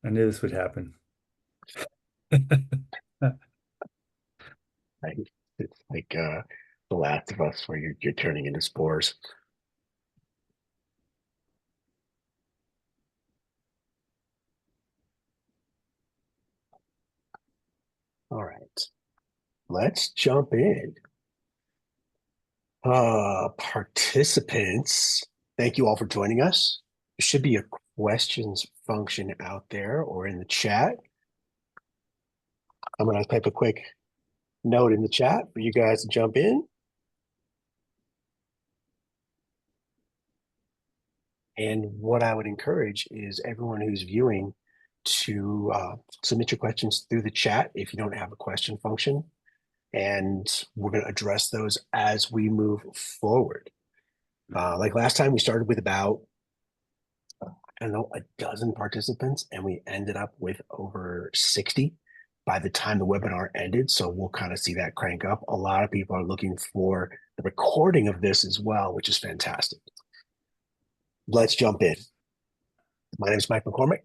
I knew this would happen. Right? It's like The Last of Us, where you're turning into spores. All right, let's jump in. Participants, thank you all for joining us. There should be a questions function out there or in the chat. I'm going to type a quick note in the chat for you guys to jump in. And what I would encourage is everyone who's viewing to submit your questions through the chat if you don't have a question function. And we're going to address those as we move forward. Like last time, we started with about, I don't know, a dozen participants, and we ended up with over 60 by the time the webinar ended. So we'll kind of see that crank up. A lot of people are looking for the recording of this as well, which is fantastic. Let's jump in. My name is Mike McCormick.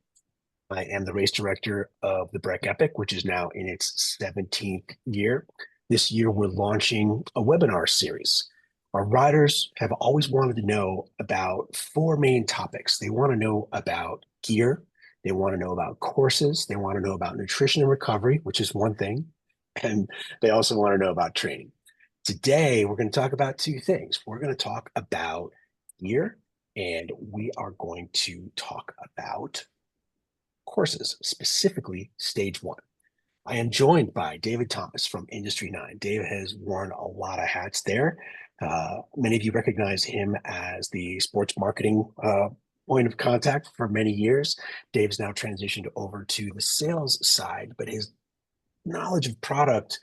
I am the race director of the Breck Epic, which is now in its 17th year. This year, we're launching a webinar series. Our riders have always wanted to know about four main topics. They want to know about gear, they want to know about courses, they want to know about nutrition and recovery, which is one thing, and they also want to know about training. Today, we're going to talk about two things. We're going to talk about gear, and we are going to talk about courses, specifically stage one. I am joined by David Thomas from Industry 9. Dave has worn a lot of hats there. Many of you recognize him as the sports marketing point of contact for many years. Dave's now transitioned over to the sales side, but his knowledge of product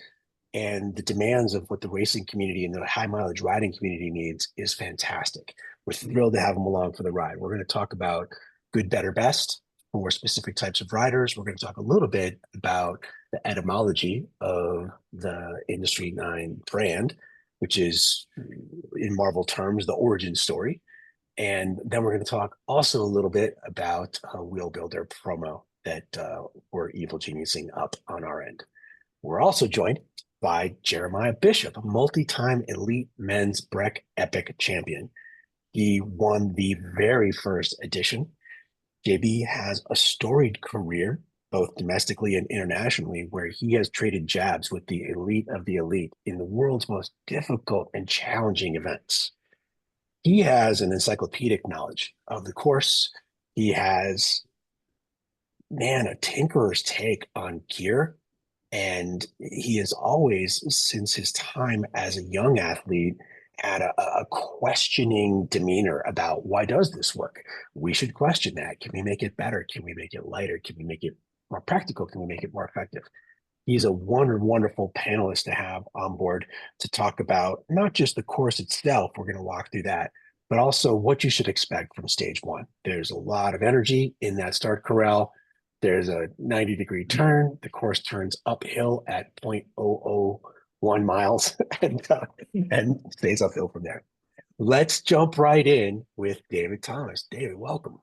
and the demands of what the racing community and the high mileage riding community needs is fantastic. We're thrilled to have him along for the ride. We're going to talk about good, better, best for specific types of riders. We're going to talk a little bit about the etymology of the Industry 9 brand, which is, in Marvel terms, the origin story. And then we're going to talk also a little bit about a Wheel Builder promo that we're evil geniusing up on our end. We're also joined by Jeremiah Bishop, a multi-time elite men's Breck Epic champion. He won the very first edition. JB has a storied career, both domestically and internationally, where he has traded jabs with the elite of the elite in the world's most difficult and challenging events. He has an encyclopedic knowledge of the course. He has, man, a tinkerer's take on gear. And he has always, since his time as a young athlete, had a questioning demeanor about why does this work? We should question that. Can we make it better? Can we make it lighter? Can we make it more practical? Can we make it more effective? He's a wonderful panelist to have on board to talk about not just the course itself, we're going to walk through that, but also what you should expect from stage one. There's a lot of energy in that start corral. There's a 90-degree turn. The course turns uphill at 0.001 miles and stays uphill from there. Let's jump right in with David Thomas. David, welcome.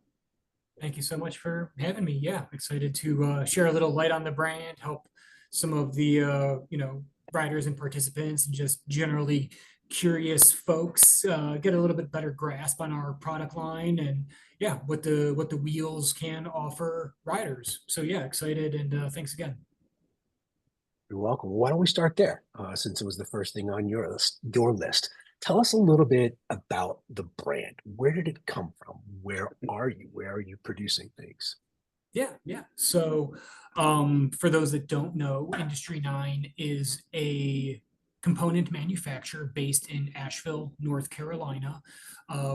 Thank you so much for having me. Yeah, excited to share a little light on the brand, help some of the riders and participants, and just generally curious folks get a little bit better grasp on our product line and yeah, what the wheels can offer riders. So yeah, excited and thanks again. You're welcome. Why don't we start there, since it was the first thing on your list, your list. Tell us a little bit about the brand. Where did it come from? Where are you? Where are you producing things? Yeah. So, for those that don't know, Industry 9 is a component manufacturer based in Asheville, North Carolina.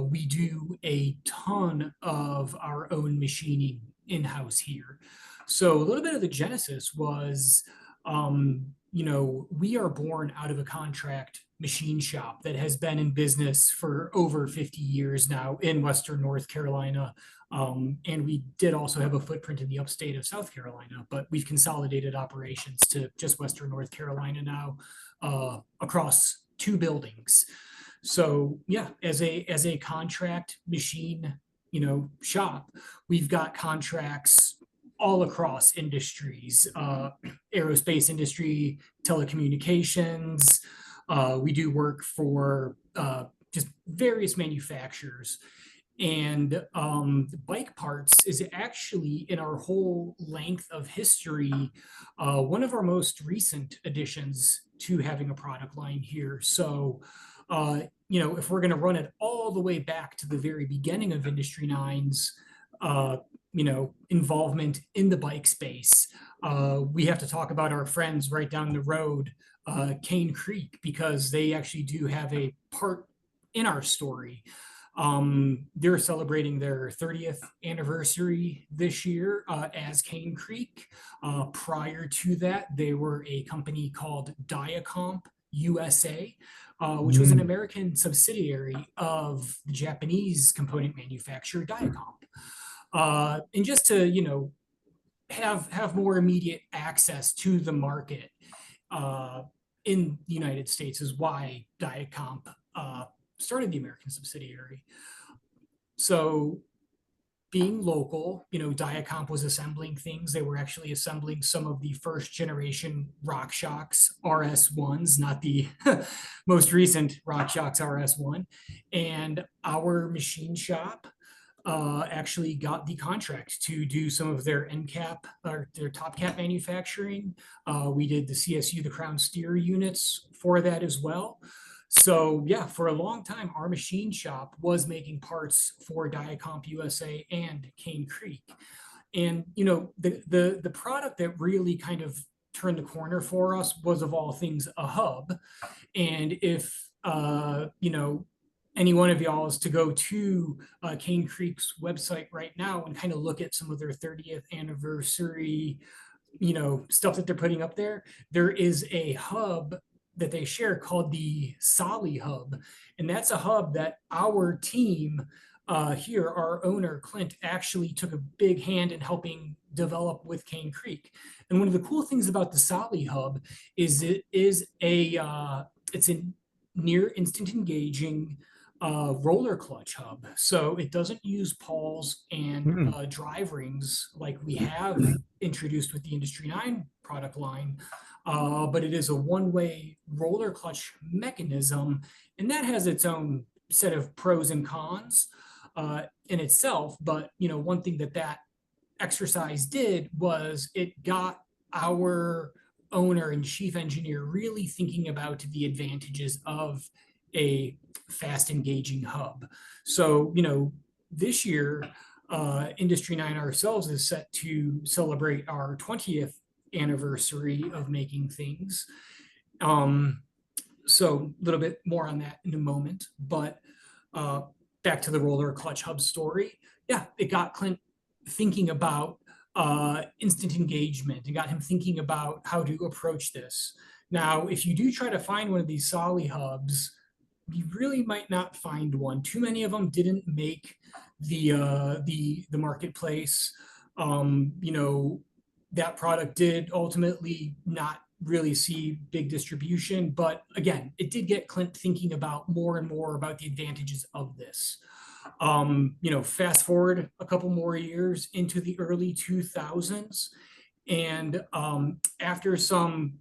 We do a ton of our own machining in-house here. So, a little bit of the genesis was, we are born out of a contract machine shop that has been in business for over 50 years now in Western North Carolina. And we did also have a footprint in the upstate of South Carolina, but we've consolidated operations to just Western North Carolina now, across two buildings. So yeah, as a contract machine, shop, we've got contracts all across industries, aerospace industry, telecommunications. We do work for just various manufacturers. And bike parts is actually, in our whole length of history, one of our most recent additions to having a product line here. So, if we're going to run it all the way back to the very beginning of Industry Nine's, involvement in the bike space, we have to talk about our friends right down the road, Cane Creek, because they actually do have a part in our story. They're celebrating their 30th anniversary this year as Cane Creek. Prior to that, they were a company called Diacomp USA, which was an American subsidiary of the Japanese component manufacturer Diacomp. And just to, have more immediate access to the market in the United States is why Diacomp started the American subsidiary. So being local, Diacomp was assembling things. They were actually assembling some of the first generation RockShox RS1s, not the most recent RockShox RS1. And our machine shop actually got the contract to do some of their end cap or their top cap manufacturing. We did the CSU, the Crown Steer units for that as well. So yeah, for a long time, our machine shop was making parts for Diacomp USA and Cane Creek. And the product that really kind of turned the corner for us was, of all things, a hub. And if any one of y'all is to go to Cane Creek's website right now and kind of look at some of their 30th anniversary, stuff that they're putting up there, there is a hub that they share called the Solly Hub. And that's a hub that our team here, our owner, Clint, actually took a big hand in helping develop with Cane Creek. And one of the cool things about the Solly Hub is it's a near instant engaging roller clutch hub. So it doesn't use pawls and drive rings like we have introduced with the Industry 9 product line. But it is a one-way roller clutch mechanism, and that has its own set of pros and cons in itself. But one thing that exercise did was it got our owner and chief engineer really thinking about the advantages of a fast engaging hub. So this year, Industry 9 ourselves is set to celebrate our 20th anniversary of making things. So a little bit more on that in a moment, but back to the roller clutch hub story. Yeah, it got Clint thinking about instant engagement. It got him thinking about how to approach this. Now, if you do try to find one of these Solly hubs, you really might not find one. Too many of them didn't make the marketplace. That product did ultimately not really see big distribution, but again, it did get Clint thinking about more and more about the advantages of this. Fast forward a couple more years into the early 2000s, and after some,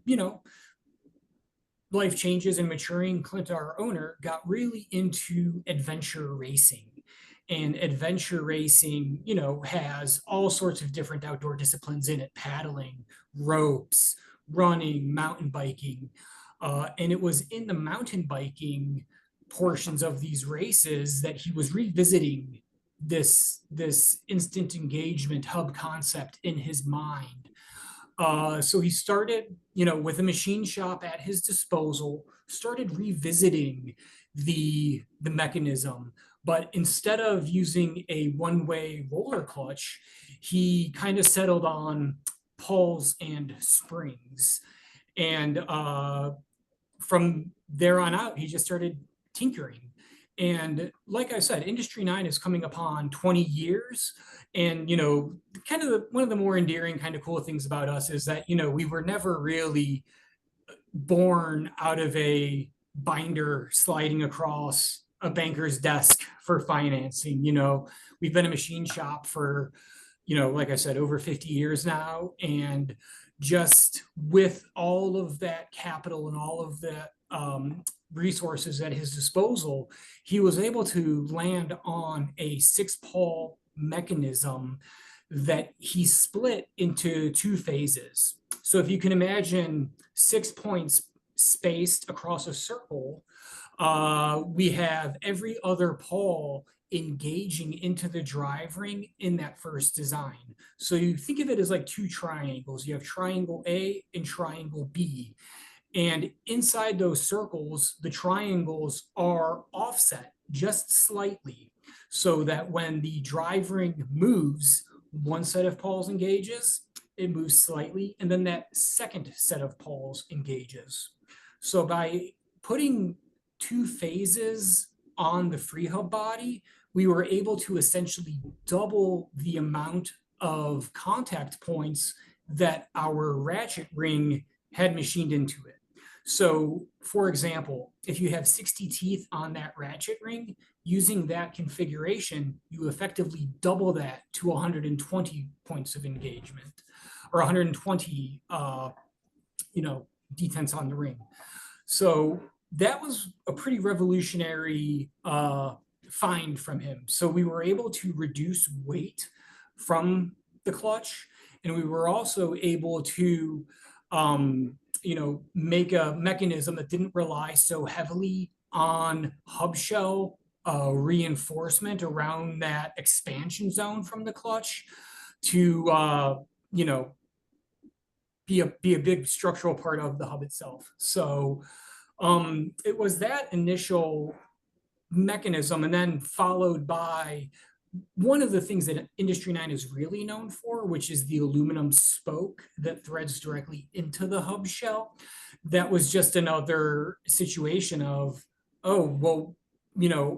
life changes and maturing, Clint, our owner, got really into adventure racing. And adventure racing, has all sorts of different outdoor disciplines in it: paddling, ropes, running, mountain biking. And it was in the mountain biking portions of these races that he was revisiting this instant engagement hub concept in his mind. So he started, with a machine shop at his disposal, started revisiting the mechanism. But instead of using a one-way roller clutch, he kind of settled on pawls and springs. And from there on out, he just started tinkering. And like I said, Industry 9 is coming upon 20 years. And, kind of one of the more endearing, kind of cool things about us is that, we were never really born out of a binder sliding across a banker's desk for financing. We've been a machine shop for like I said, over 50 years now. And just with all of that capital and all of the resources at his disposal, he was able to land on a 6-pole mechanism that he split into 2 phases. So if you can imagine 6 points spaced across a circle, we have every other pole engaging into the drive ring in that first design. So you think of it as like 2 triangles. You have triangle A and triangle B. And inside those circles, the triangles are offset just slightly so that when the drive ring moves, one set of poles engages, it moves slightly, and then that second set of poles engages. So by putting 2 phases on the free hub body, we were able to essentially double the amount of contact points that our ratchet ring had machined into it. So, for example, if you have 60 teeth on that ratchet ring, using that configuration, you effectively double that to 120 points of engagement, or 120, detents on the ring. So that was a pretty revolutionary find from him. So we were able to reduce weight from the clutch, and we were also able to make a mechanism that didn't rely so heavily on hub shell reinforcement around that expansion zone from the clutch to be a big structural part of the hub itself. So it was that initial mechanism, and then followed by one of the things that Industry 9 is really known for, which is the aluminum spoke that threads directly into the hub shell. That was just another situation of, oh, well,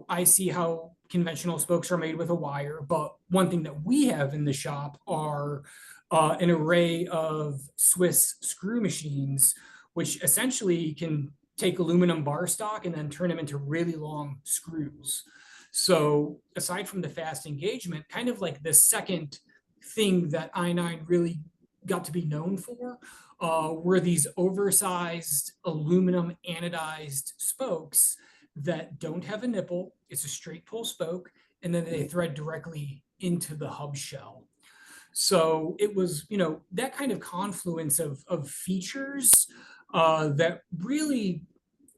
I see how conventional spokes are made with a wire, but one thing that we have in the shop are an array of Swiss screw machines, which essentially can take aluminum bar stock and then turn them into really long screws. So aside from the fast engagement, kind of like the second thing that I9 really got to be known for were these oversized aluminum anodized spokes that don't have a nipple. It's a straight pull spoke, and then they thread directly into the hub shell. So it was, that kind of confluence of features that really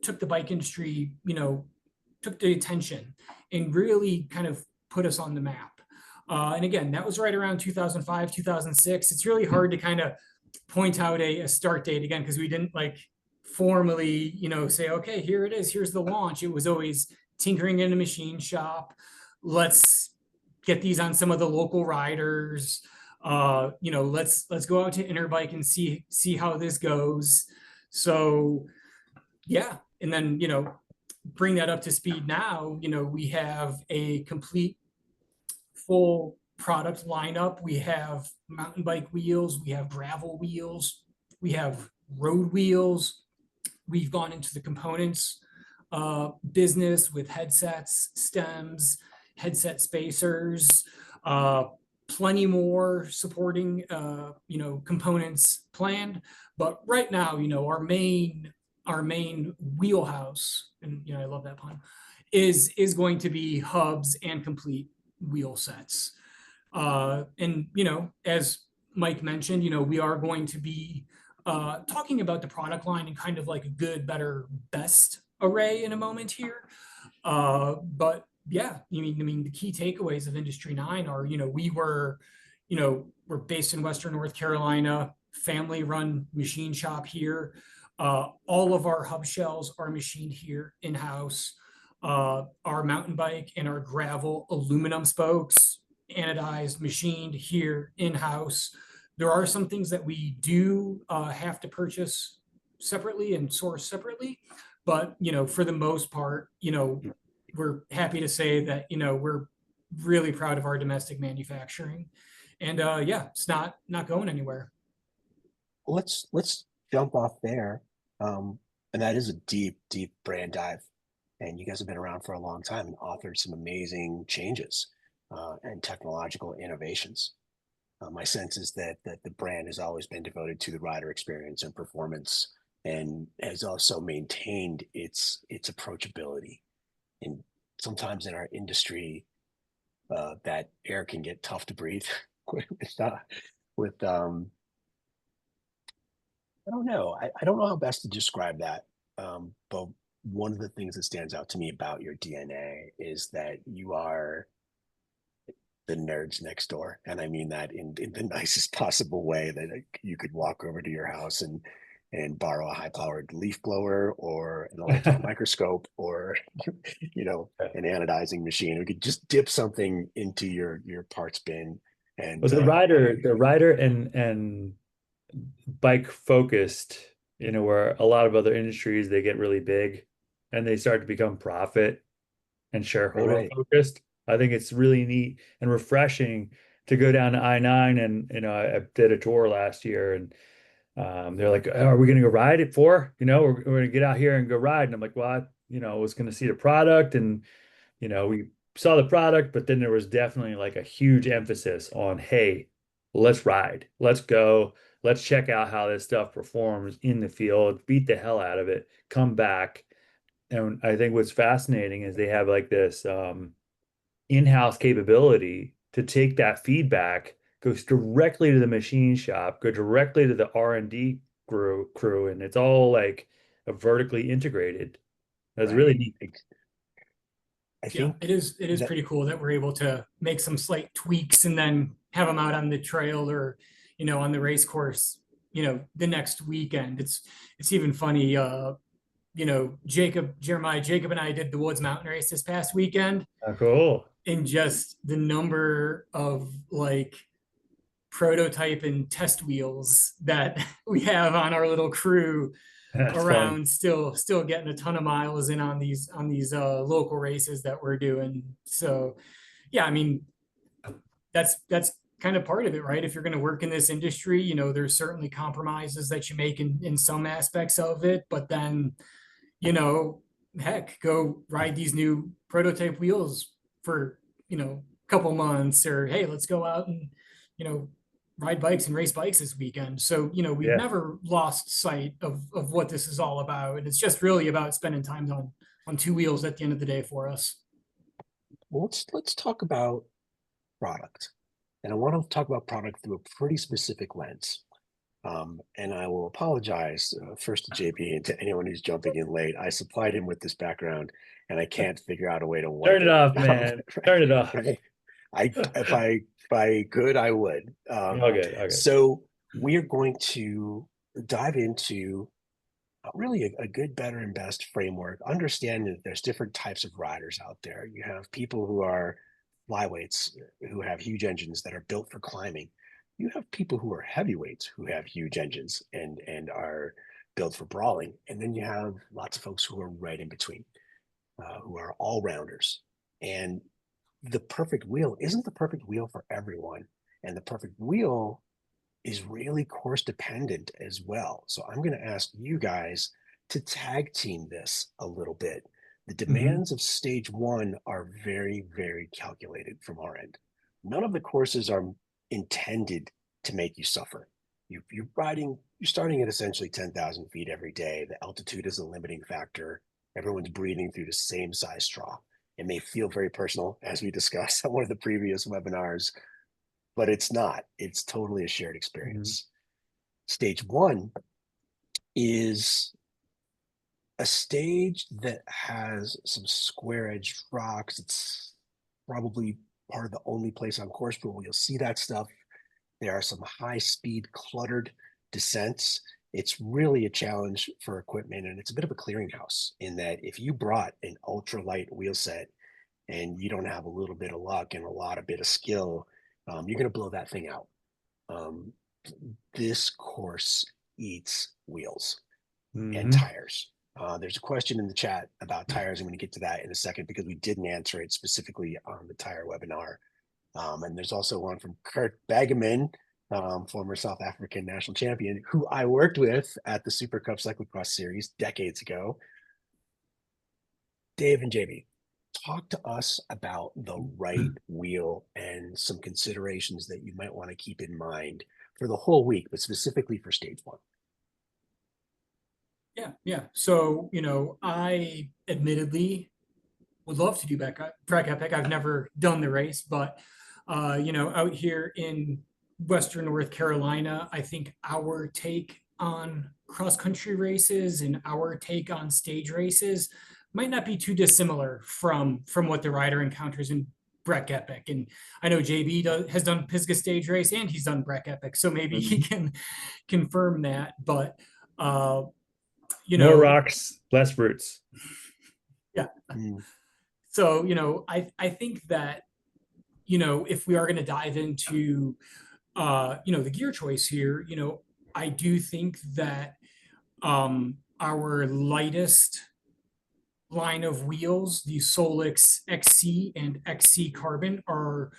took the bike industry, took the attention and really kind of put us on the map. And again, that was right around 2005, 2006. It's really hard to kind of point out a start date again, because we didn't like formally, say, okay, here it is, here's the launch. It was always tinkering in a machine shop. Let's get these on some of the local riders. Let's go out to Interbike and see how this goes. So yeah, and then bring that up to speed now. We have a complete full product lineup. We have mountain bike wheels, we have gravel wheels, we have road wheels. We've gone into the components business with headsets, stems, headset spacers, plenty more supporting components planned. But right now, our main wheelhouse, and I love that pun, is going to be hubs and complete wheel sets. And as Mike mentioned, we are going to be talking about the product line in kind of like a good, better, best array in a moment here. But yeah, the key takeaways of Industry 9 are, we're based in Western North Carolina, family run machine shop here. All of our hub shells are machined here in-house. Our mountain bike and our gravel aluminum spokes, anodized, machined here in-house. There are some things that we do have to purchase separately and source separately, but for the most part, we're happy to say that we're really proud of our domestic manufacturing, and yeah, it's not going anywhere. Let's jump off there. And that is a deep brand dive, and you guys have been around for a long time and authored some amazing changes and technological innovations. My sense is that the brand has always been devoted to the rider experience and performance, and has also maintained its approachability. And sometimes in our industry, that air can get tough to breathe with I don't know. I don't know how best to describe that. But one of the things that stands out to me about your DNA is that you are the nerds next door. And I mean that in the nicest possible way, that you could walk over to your house and borrow a high powered leaf blower or an electron microscope or an anodizing machine. We could just dip something into your parts bin Well, and the rider and bike focused, where a lot of other industries they get really big and they start to become profit and shareholder right. focused. I think it's really neat and refreshing to go down to I-9 and I did a tour last year and they're like, "Oh, are we going to go ride at 4? We're going to get out here and go ride." And I'm like, "Well, I was going to see the product and we saw the product, but then there was definitely like a huge emphasis on, hey, let's ride, let's go, let's check out how this stuff performs in the field, beat the hell out of it, come back." And I think what's fascinating is they have like this in-house capability to take that feedback, goes directly to the machine shop, go directly to the R&D crew, and it's all like a vertically integrated. That's really Right. neat. I Yeah, think it is that pretty cool that we're able to make some slight tweaks and then have them out on the trail or, on the race course, the next weekend. It's even funny, Jacob and I did the Woods Mountain Race this past weekend, Oh, cool. and just the number of like prototype and test wheels that we have on our little crew That's funny. around, still getting a ton of miles in on these local races that we're doing. So yeah, I mean, that's kind of part of it, right? If you're going to work in this industry, there's certainly compromises that you make in some aspects of it, but then, heck, go ride these new prototype wheels for, a couple months, or hey, let's go out and, you know, ride bikes and race bikes this weekend. So, we've Yeah. never lost sight of what this is all about. And it's just really about spending time on two wheels at the end of the day for us. well, let's talk about product. And I want to talk about product through a pretty specific lens. And I will apologize first to JB and to anyone who's jumping in late. I supplied him with this background, and I can't figure out a way to Turn wipe it it. off, man. Turn it off. Right? If I could, I would. All good. All good. So we are going to dive into really a good, better, and best framework. Understanding that there's different types of riders out there. You have people who are flyweights who have huge engines that are built for climbing. You have people who are heavyweights who have huge engines and are built for brawling. And then you have lots of folks who are right in between, who are all rounders. And the perfect wheel isn't the perfect wheel for everyone. And the perfect wheel is really course dependent as well. So I'm going to ask you guys to tag team this a little bit. The Mhm. demands of stage one are very, very calculated from our end. None of the courses are intended to make you suffer. You're starting at essentially 10,000 feet every day. The altitude is a limiting factor. Everyone's breathing through the same size straw. It may feel very personal, as we discussed on one of the previous webinars, but it's not. It's totally a shared Mhm. experience. Stage one is a stage that has some square edged rocks. It's probably part of the only place on course where you'll see that stuff. There are some high speed cluttered descents. It's really a challenge for equipment, and it's a bit of a clearinghouse in that if you brought an ultralight wheel set and you don't have a little bit of luck and a bit of skill, you're going to blow that thing out. Um, this course eats wheels and Mhm. tires. There's a question in the chat about tires. I'm going to get to that in a second because we didn't answer it specifically on the tire webinar. And there's also one from Kurt Bagaman, former South African national champion, who I worked with at the Super Cup Cyclocross Series decades ago. Dave and JB, talk to us about the right wheel and some considerations that you might want to keep in mind for the whole week, but specifically for stage one. Yeah. So, I admittedly would love to do Trek Epic. I've never done the race, but out here in Western North Carolina, I think our take on cross country races and our take on stage races might not be too dissimilar from what the rider encounters in Breck Epic. And I know has done Pisgah stage race and he's done Breck Epic, so maybe he can confirm that. But More rocks, less roots. yeah. Mm. So, I think that, if we are going to dive into, the gear choice here, I do think that our lightest line of wheels, the Solix XC and XC Carbon, are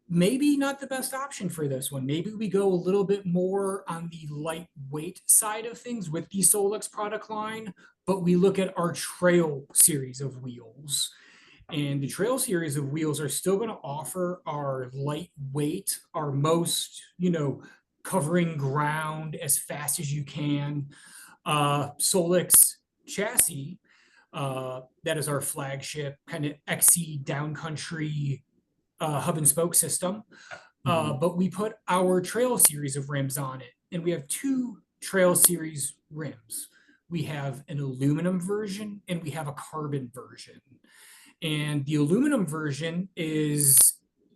maybe not the best option for this one. Maybe we go a little bit more on the lightweight side of things with the Solix product line, but we look at our trail series of wheels. And the trail series of wheels are still going to offer our lightweight, our most, covering ground as fast as you can. Solix chassis, that is our flagship kind of XC downcountry hub and spoke system. But we put our trail series of rims on it, and we have two trail series rims. We have an aluminum version and we have a carbon version. And the aluminum version is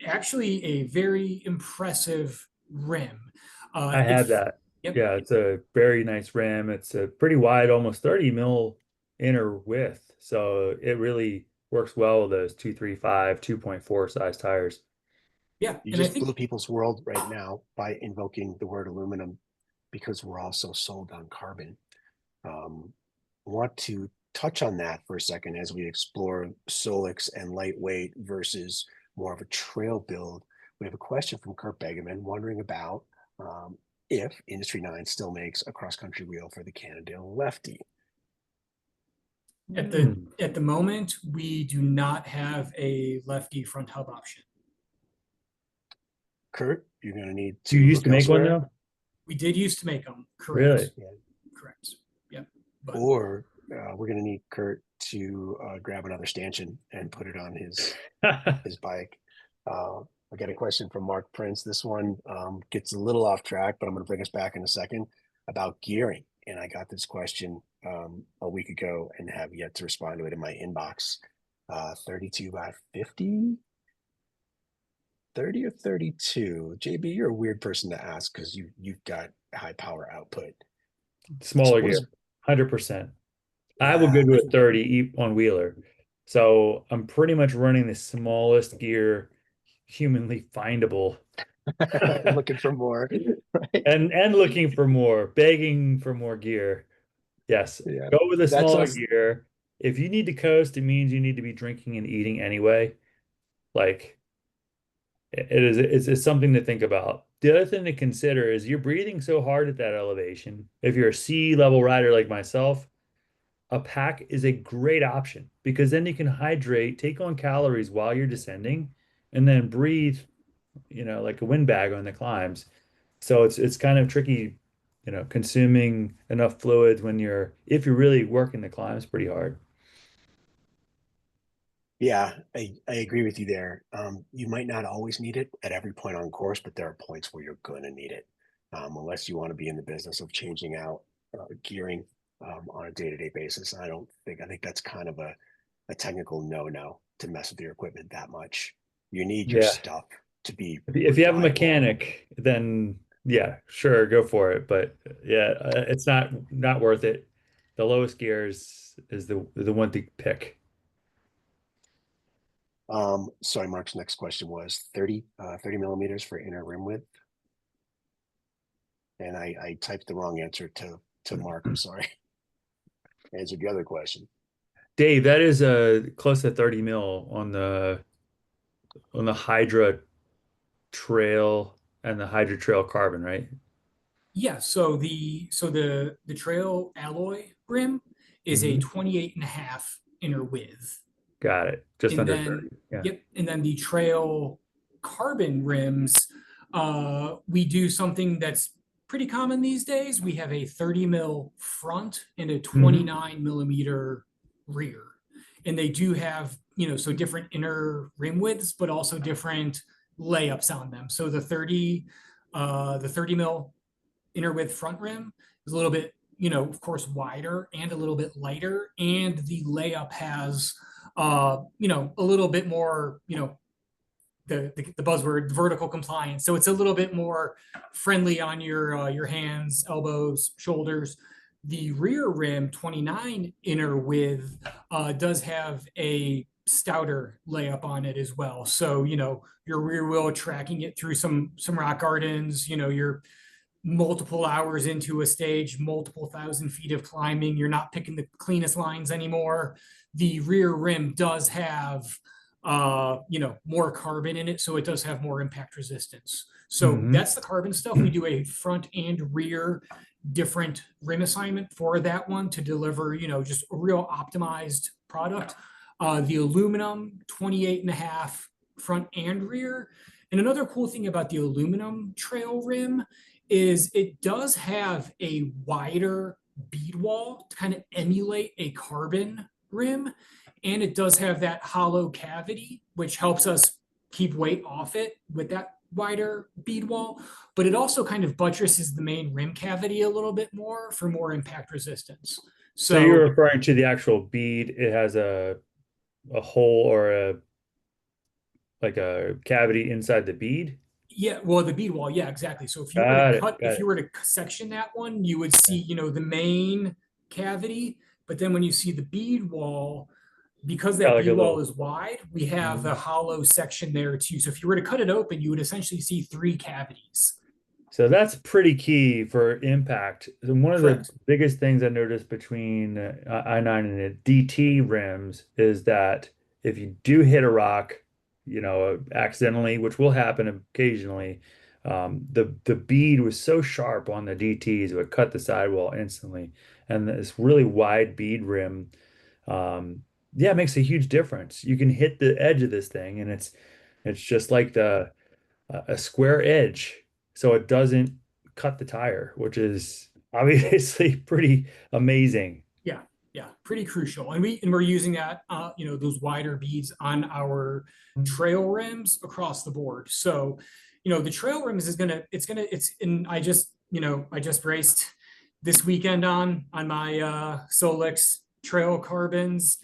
actually a very impressive rim. I had that. Yep. Yeah, it's a very nice rim. It's a pretty wide, almost 30 mil inner width. So it really works well with those 235, 2.4 size tires. Yeah. You And I just think blew people's world right now by invoking the word aluminum because we're also sold on carbon. Want to touch on that for a second as we explore Solix and lightweight versus more of a trail build. We have a question from Kurt Begeman wondering about if Industry 9 still makes a cross-country wheel for the Cannondale Lefty. at the moment, we do not have a lefty front hub option. Kurt, you're going to need to You used to look make one elsewhere. though? We did used to make them, correct? Really? Yeah. Correct. Yep. But Or we're going to need Kurt to grab another stanchion and put it on his bike. I got a question from Mark Prince. This one gets a little off track, but I'm going to bring us back in a second about gearing. And I got this question a week ago and have yet to respond to it in my inbox. 32 by 50? 30 or 32? JB, you're a weird person to ask because you've got high power output. Smaller What gear, is- 100%. I will go to a 30 on wheeler. So I'm pretty much running the smallest gear humanly findable. Looking for more. Right? And looking for more, begging for more gear. Yes, Yeah. go with a That's smaller us. gear. If you need to coast, it means you need to be drinking and eating anyway. Like it's something to think about. The other thing to consider is you're breathing so hard at that elevation. If you're a sea level rider like myself, a pack is a great option because then you can hydrate, take on calories while you're descending, and then breathe, like a windbag on the climbs. So it's kind of tricky, consuming enough fluids if you're really working the climbs pretty hard. Yeah, I agree with you there. You might not always need it at every point on course, but there are points where you're going to need it, unless you want to be in the business of changing out gearing on a day-to-day basis. I think that's kind of a technical no-no to mess with your equipment that much. You need your Yeah. stuff to be If you have a reliable. mechanic, then yeah, sure, go for it. But yeah, it's not worth it. The lowest gear is the one to pick. Sorry, Mark's next question was 30 millimeters for inner rim width. And I typed the wrong answer to Mark. I'm sorry. Answered the other question. Dave, that is close to 30 mil on the Hydra Trail and the Hydra Trail Carbon, right? yeah, so the trail alloy rim is a 28.5 inner width. Got it. Just And under then, 30. Yeah. yep, and then the trail carbon rims, we do something that's pretty common these days. We have a 30 mil front and a 29 millimeter rear. And they do have, so different inner rim widths, but also different layups on them. So the 30 mil inner width front rim is a little bit, of course, wider and a little bit lighter. And the layup has, a little bit more, the buzzword vertical compliance. So it's a little bit more friendly on your hands, elbows, shoulders. The rear rim 29 inner width does have a stouter layup on it as well. So, your rear wheel tracking it through some rock gardens, you're multiple hours into a stage, multiple thousand feet of climbing, you're not picking the cleanest lines anymore. The rear rim does have more carbon in it, so it does have more impact resistance. So that's the carbon stuff. We do a front and rear different rim assignment for that one to deliver, just a real optimized product. The aluminum 28.5 front and rear. And another cool thing about the aluminum trail rim is it does have a wider bead wall to kind of emulate a carbon rim. And it does have that hollow cavity, which helps us keep weight off it with that wider bead wall. But it also kind of buttresses the main rim cavity a little bit more for more impact resistance. So you're referring to the actual bead. It has a hole or a cavity inside the bead. Yeah, well, the bead wall, yeah, exactly. So if you were to section that one, you would see, the main cavity, but then when you see the bead wall, because that bead wall is wide, we have a hollow section there too. So if you were to cut it open, you would essentially see 3 cavities. So that's pretty key for impact. And one of the biggest things I noticed between I9 and the DT rims is that if you do hit a rock, accidentally, which will happen occasionally, the bead was so sharp on the DTs, it would cut the sidewall instantly. And this really wide bead rim, it makes a huge difference. You can hit the edge of this thing, and it's just like a square edge, so it doesn't cut the tire, which is obviously pretty amazing. Yeah, pretty crucial. And we're using that, those wider beads on our trail rims across the board. So, the trail rims I just raced this weekend on my Solix trail carbons,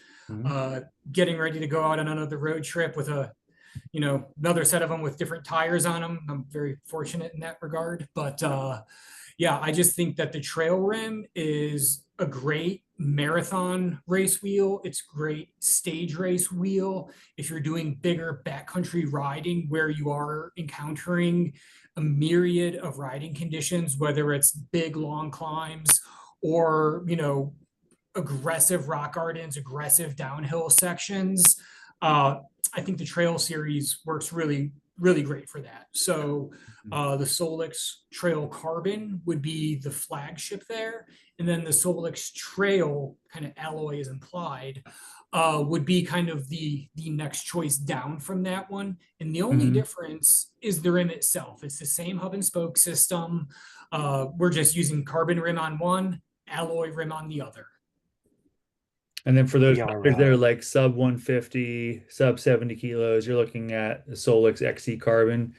getting ready to go out on another road trip with another set of them with different tires on them. I'm very fortunate in that regard. But I just think that the trail rim is a great marathon race wheel. It's great stage race wheel. If you're doing bigger backcountry riding where you are encountering a myriad of riding conditions, whether it's big, long climbs or, aggressive rock gardens, aggressive downhill sections, I think the trail series works really, really great for that. So the Solix Trail Carbon would be the flagship there. And then the Solix Trail, kind of alloy is implied, would be kind of the next choice down from that one. And the only difference is the rim itself. It's the same hub and spoke system. We're just using carbon rim on one, alloy rim on the other. And then for those riders that are like sub 150, sub 70 kilos, you're looking at the Solix XC Carbon.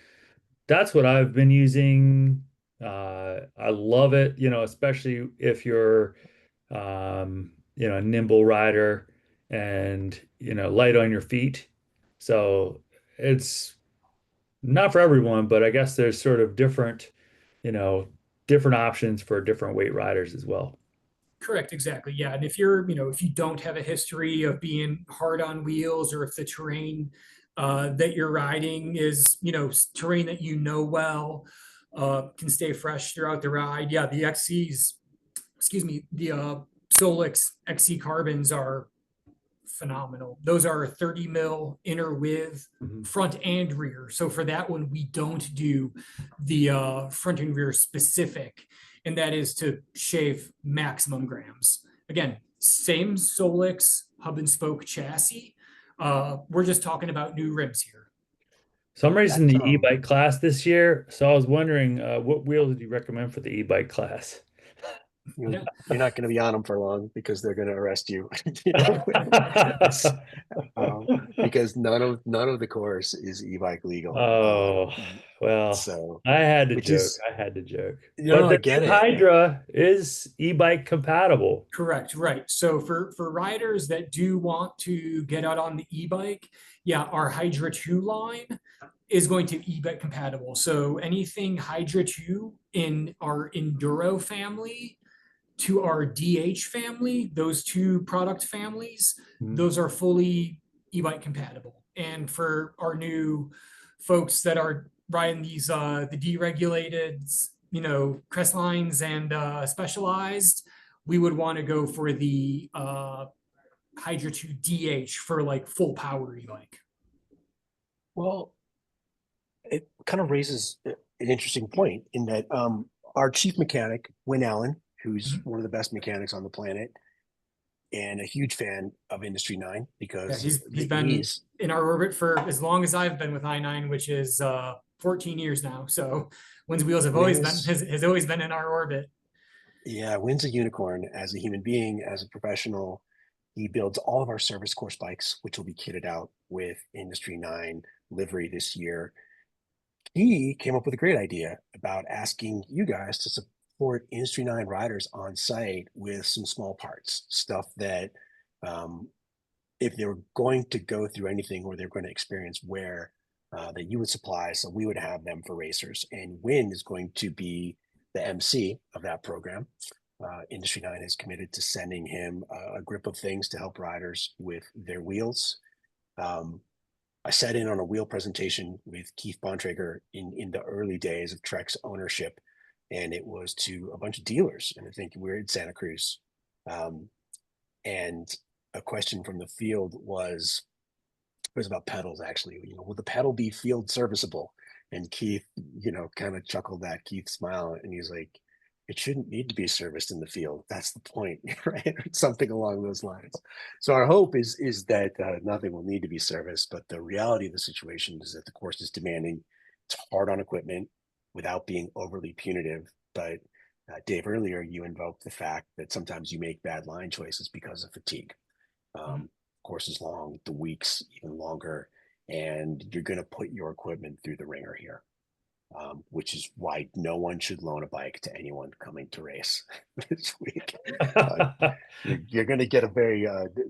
That's what I've been using. I love it, especially if you're, a nimble rider and, light on your feet. So it's not for everyone, but I guess there's sort of different options for different weight riders as well. Correct, exactly. Yeah. And if if you don't have a history of being hard on wheels, or if the terrain that you're riding is, terrain that well, can stay fresh throughout the ride. Yeah, the Solix XC Carbons are phenomenal. Those are 30 mil inner width, front and rear. So for that one, we don't do the front and rear specific, and that is to shave maximum grams. Again, same Solix hub and spoke chassis, We're just talking about new rims here. So I'm racing That's, the e-bike class this year. So I was wondering, what wheels do you recommend for the e-bike class? Yeah. you're not going to be on them for long because they're going to arrest you. You know, it's, um, because none of the course is e-bike legal. Oh, well, So, I had to which joke. is, I had to joke. you But know, I the get new it. Hydra is e-bike compatible. Correct, right. So for riders that do want to get out on the e-bike, yeah, our Hydra 2 line is going to e-bike compatible. So anything Hydra 2 in our Enduro family to our DH family, those two product families, Mhm. those are fully e-bike compatible. And for our new folks that are riding these the deregulated, crest lines and specialized, we would want to go for the Hydra 2 DH for like full power e-bike. Well, it kind of raises an interesting point in that our chief mechanic, Win Allen, who's Mhm. one of the best mechanics on the planet and a huge fan of Industry 9 Yeah, because he's been in our orbit for as long as I've been with I9, which is 14 years now. So Wind's Wheels have always been Win's, has always been in our orbit. yeah, Win's a unicorn as a human being, as a professional. He builds all of our service course bikes, which will be kitted out with Industry 9 livery this year. He came up with a great idea about asking you guys to support Industry 9 riders on site with some small parts, stuff that um, if they were going to go through anything or they're going to experience wear, that you would supply, so we would have them for racers. And Win is going to be the MC of that program. Industry 9 is committed to sending him a grip of things to help riders with their wheels. Um, I sat in on a wheel presentation with Keith Bontrager in the early days of Trek's ownership, and it was to a bunch of dealers, and I think we were in Santa Cruz. Um, and a question from the field was about pedals, actually. Will the pedal be field serviceable? And Keith, kind of chuckled at Keith smile, and he's like, it shouldn't need to be serviced in the field. That's the point, right? Something along those lines. So our hope is that nothing will need to be serviced, but the reality of the situation is that the course is demanding. It's hard on equipment without being overly punitive. But Dave, earlier you invoked the fact that sometimes you make bad line choices because of fatigue. Course is long, the weeks even longer, and you're going to put your equipment through the ringer here. Which is why no one should loan a bike to anyone coming to race this week. You're going to get a very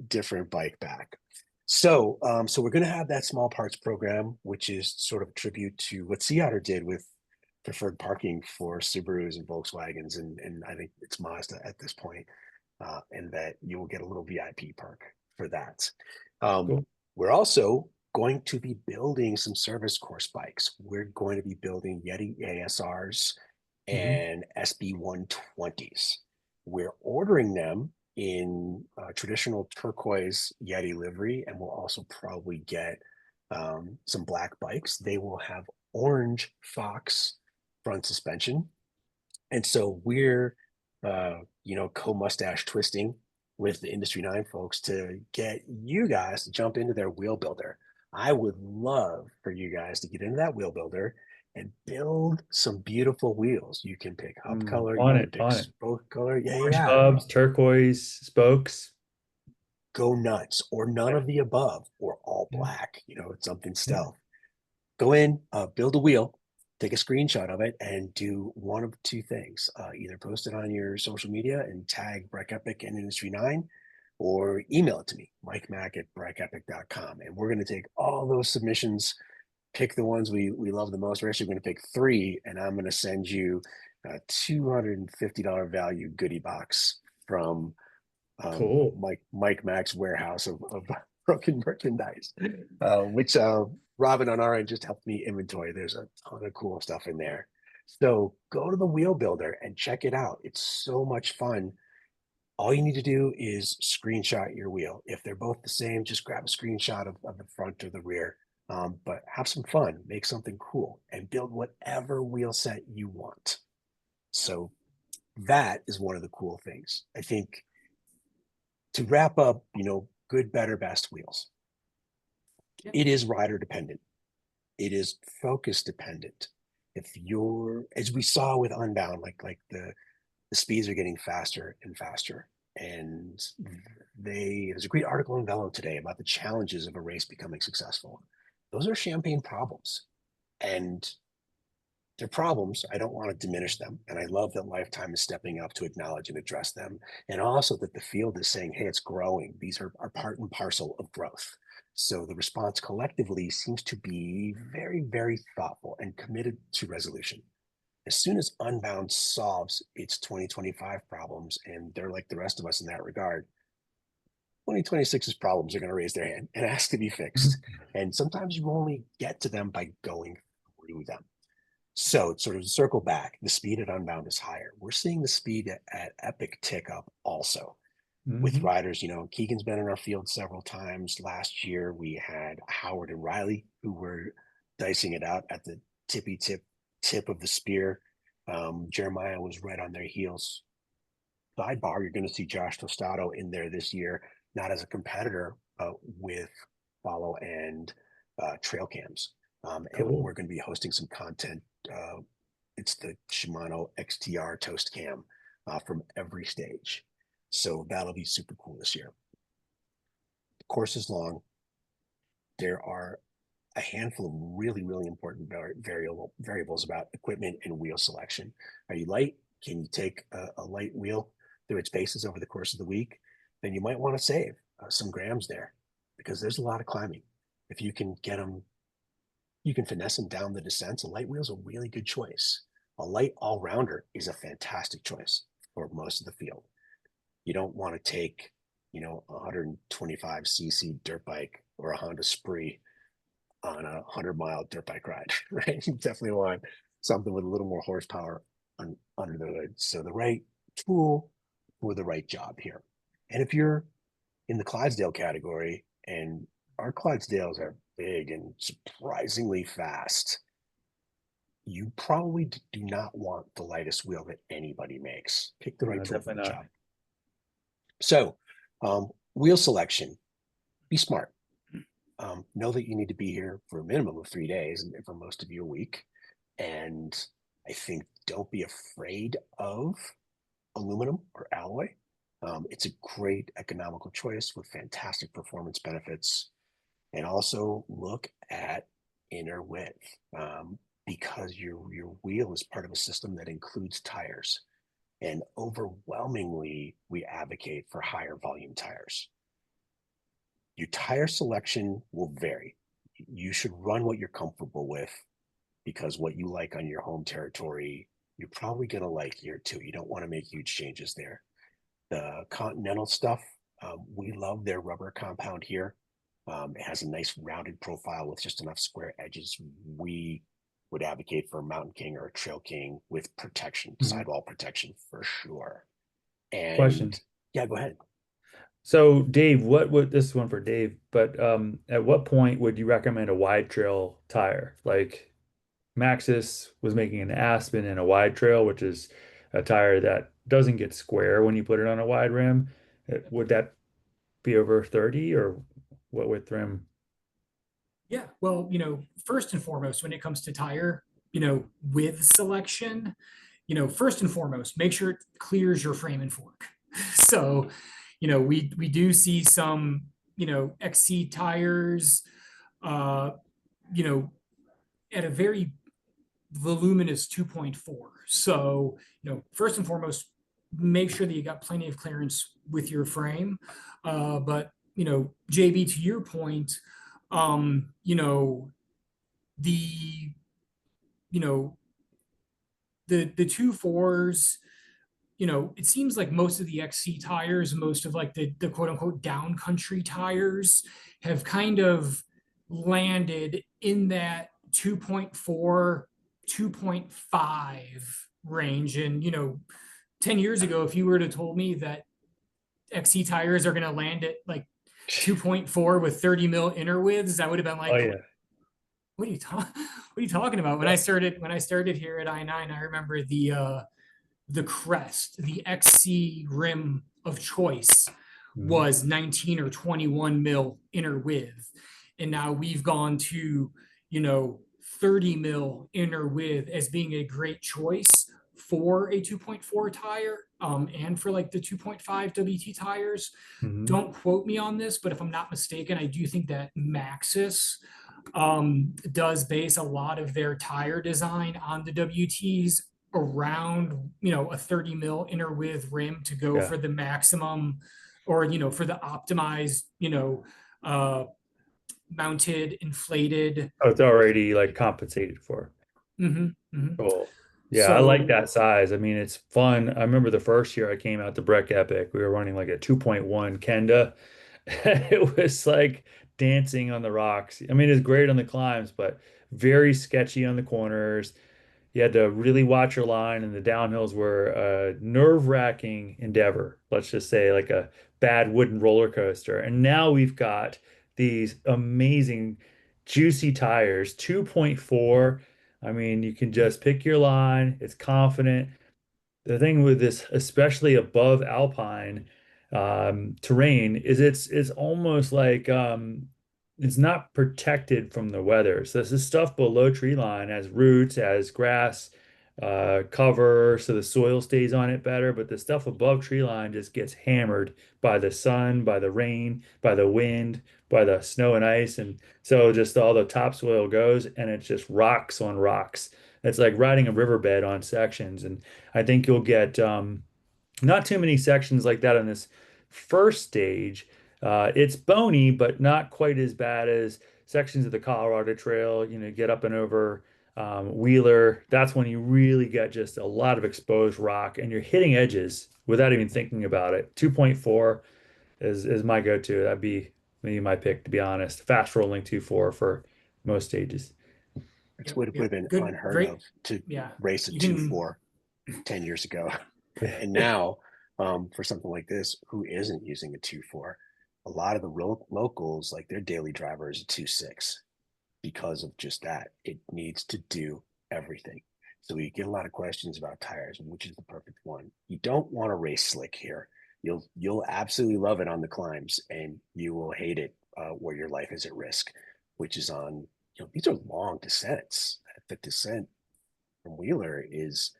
different bike back. So we're going to have that small parts program, which is sort of a tribute to what Sea Otter did with preferred parking for Subarus and Volkswagens, and I think it's Mazda at this point, and that you will get a little VIP perk for that. Cool. We're also going to be building some service course bikes. We're going to be building Yeti ASRs and SB120s. We're ordering them in traditional turquoise Yeti livery, and we'll also probably get some black bikes. They will have orange Fox front suspension. And so we're, co-mustache twisting with the Industry 9 folks to get you guys to jump into their wheel builder. I would love for you guys to get into that wheel builder and build some beautiful wheels. You can pick hub color, you can pick spoke color. Orange hubs, turquoise spokes. Go nuts, or none of the above, or all black. It's something stealth. Go in, build a wheel, take a screenshot of it, and do one of two things. Either post it on your social media and tag Breck Epic and Industry 9, or email it to me, mikemac@breckepic.com. And we're going to take all those submissions, pick the ones we love the most. We're actually going to pick 3, and I'm going to send you a $250 value goodie box from Cool. Mike Mac's warehouse of broken merchandise, which Robin on our end just helped me inventory. There's a ton of cool stuff in there. So go to the wheel builder and check it out. It's so much fun. All you need to do is screenshot your wheel. If they're both the same, just grab a screenshot of the front or the rear. But have some fun, make something cool, and build whatever wheel set you want. So that is one of the cool things. I think to wrap up, good, better, best wheels. Yep. It is rider dependent. It is focus dependent. If you're, as we saw with Unbound, like the speeds are getting faster and faster. And there's a great article in Velo today about the challenges of a race becoming successful. Those are champagne problems. And they're problems. I don't want to diminish them. And I love that Lifetime is stepping up to acknowledge and address them. And also that the field is saying, hey, it's growing. These are part and parcel of growth. So the response collectively seems to be very, very thoughtful and committed to resolution. As soon as Unbound solves its 2025 problems, and they're like the rest of us in that regard, 2026's problems are going to raise their hand and ask to be fixed. And sometimes you only get to them by going through them. So sort of circle back, the speed at Unbound is higher. We're seeing the speed at Epic tick up also with riders. Keegan's been in our field several times. Last year, we had Howard and Riley who were dicing it out at the tippy tip of the spear. Jeremiah was right on their heels. Sidebar, you're going to see Josh Tostado in there this year, not as a competitor, but with follow and trail cams. And Cool. we're going to be hosting some content. It's the Shimano XTR Toast Cam from every stage. So that'll be super cool this year. The course is long. There are a handful of really, really important variables about equipment and wheel selection. Are you light? Can you take a light wheel through its paces over the course of the week? Then you might want to save some grams there, because there's a lot of climbing. If you can get them, you can finesse them down the descents. A light wheel is a really good choice. A light all-rounder is a fantastic choice for most of the field. You don't want to take, a 125cc dirt bike or a Honda Spree on a 100-mile dirt bike ride, right? You definitely want something with a little more horsepower under the hood. So the right tool for the right job here. And if you're in the Clydesdale category, and our Clydesdales are big and surprisingly fast, you probably do not want the lightest wheel that anybody makes. Pick the right No, tool for the definitely not. job. So wheel selection, be smart. Know that you need to be here for a minimum of 3 days, and for most of you a week. And I think don't be afraid of aluminum or alloy. It's a great economical choice with fantastic performance benefits. And also look at inner width, because your wheel is part of a system that includes tires. And overwhelmingly, we advocate for higher volume tires. Your tire selection will vary. You should run what you're comfortable with, because what you like on your home territory, you're probably going to like here too. You don't want to make huge changes there. The Continental stuff, we love their rubber compound here. It has a nice rounded profile with just enough square edges. We would advocate for a Mountain King or a Trail King with protection, sidewall protection for sure. And Question. yeah, go ahead. So Dave, this is one for Dave, but at what point would you recommend a wide trail tire? Like Maxxis was making an Aspen and a wide trail, which is a tire that doesn't get square when you put it on a wide rim. Would that be over 30, or what width rim? Yeah, well, first and foremost, when it comes to tire, with selection, first and foremost, make sure it clears your frame and fork. So, we do see some, XC tires, at a very voluminous 2.4. So, first and foremost, make sure that you got plenty of clearance with your frame. But, JB, to your point, the 2.4s, it seems like most of the XC tires, most of like the quote unquote down country tires have kind of landed in that 2.4, 2.5 range. And, 10 years ago, if you were to told me that XC tires are going to land at like 2.4 with 30 mil inner widths, I would have been like, Oh yeah. what are you talking about? When I started here at I-9, I remember the Crest, the XC rim of choice was 19 or 21 mil inner width. And now we've gone to, you know, 30 mil inner width as being a great choice for a 2.4 tire, and for like the 2.5 WT tires. Mhm. Don't quote me on this, but if I'm not mistaken, I do think that Maxxis does base a lot of their tire design on the WTs around, you know, a 30 mil inner width rim to go Yeah. for the maximum, or, you know, for the optimized, you know, uh, mounted, inflated. Oh, it's already like compensated for. Mhm, mhm. Cool. Yeah, I like So, that size. I mean, it's fun. I remember the first year I came out to Breck Epic, we were running like a 2.1 Kenda. It was like dancing on the rocks. I mean, it's great on the climbs, but very sketchy on the corners. You had to really watch your line, and the downhills were a nerve-wracking endeavor. Let's just say like a bad wooden roller coaster. And now we've got these amazing juicy tires, 2.4. I mean, you can just pick your line. It's confident. The thing with this, especially above alpine terrain, is it's almost like it's not protected from the weather. So this is stuff below tree line has roots, has grass cover, so the soil stays on it better. But the stuff above tree line just gets hammered by the sun, by the rain, by the wind, by the snow and ice, and so just all the topsoil goes, and it's just rocks on rocks. It's like riding a riverbed on sections, and I think you'll get not too many sections like that on this first stage. It's bony, but not quite as bad as sections of the Colorado Trail. You know, get up and over Wheeler. That's when you really get just a lot of exposed rock, and you're hitting edges without even thinking about it. 2.4 is my go-to. That'd be maybe my pick, to be honest. Fast rolling 2.4 for most stages. It yep, would have yep, been good, unheard great. of to Yeah, race a you two can, four 10 years ago. And now, for something like this, who isn't using a 2.4? A lot of the locals, like their daily driver is a 2.6 because of just that. It needs to do everything. So we get a lot of questions about tires, which is the perfect one. You don't want to race slick here. You'll absolutely love it on the climbs, and you will hate it where your life is at risk, which is on, these are long descents. The descent from Wheeler is,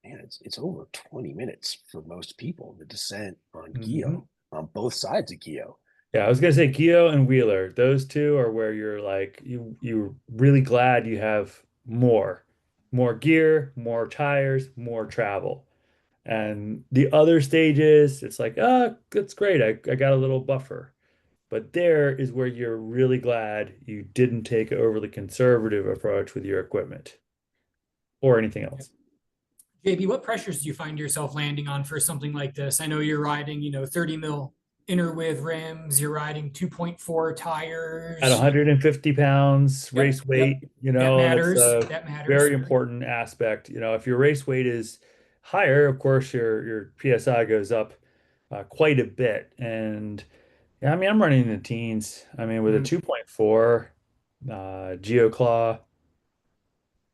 man, it's over 20 minutes for most people. The descent on Mhm. Gio, on both sides of Gio. Yeah, I was gonna say Geo and Wheeler. Those two are where you're like you're really glad you have more gear, more tires, more travel. And the other stages, it's like, that's great. I got a little buffer. But there is where you're really glad you didn't take an overly conservative approach with your equipment or anything else. JB, what pressures do you find yourself landing on for something like this? I know you're riding, you know, 30 mil inner width rims, you're riding 2.4 At tires. 150 pounds Yep, race yep. weight, That that's matters. a That matters. very important aspect. If your race weight is higher, of course your PSI goes up quite a bit. And yeah, I mean, I'm running in the teens. I mean, with a Mhm. 2.4 GeoClaw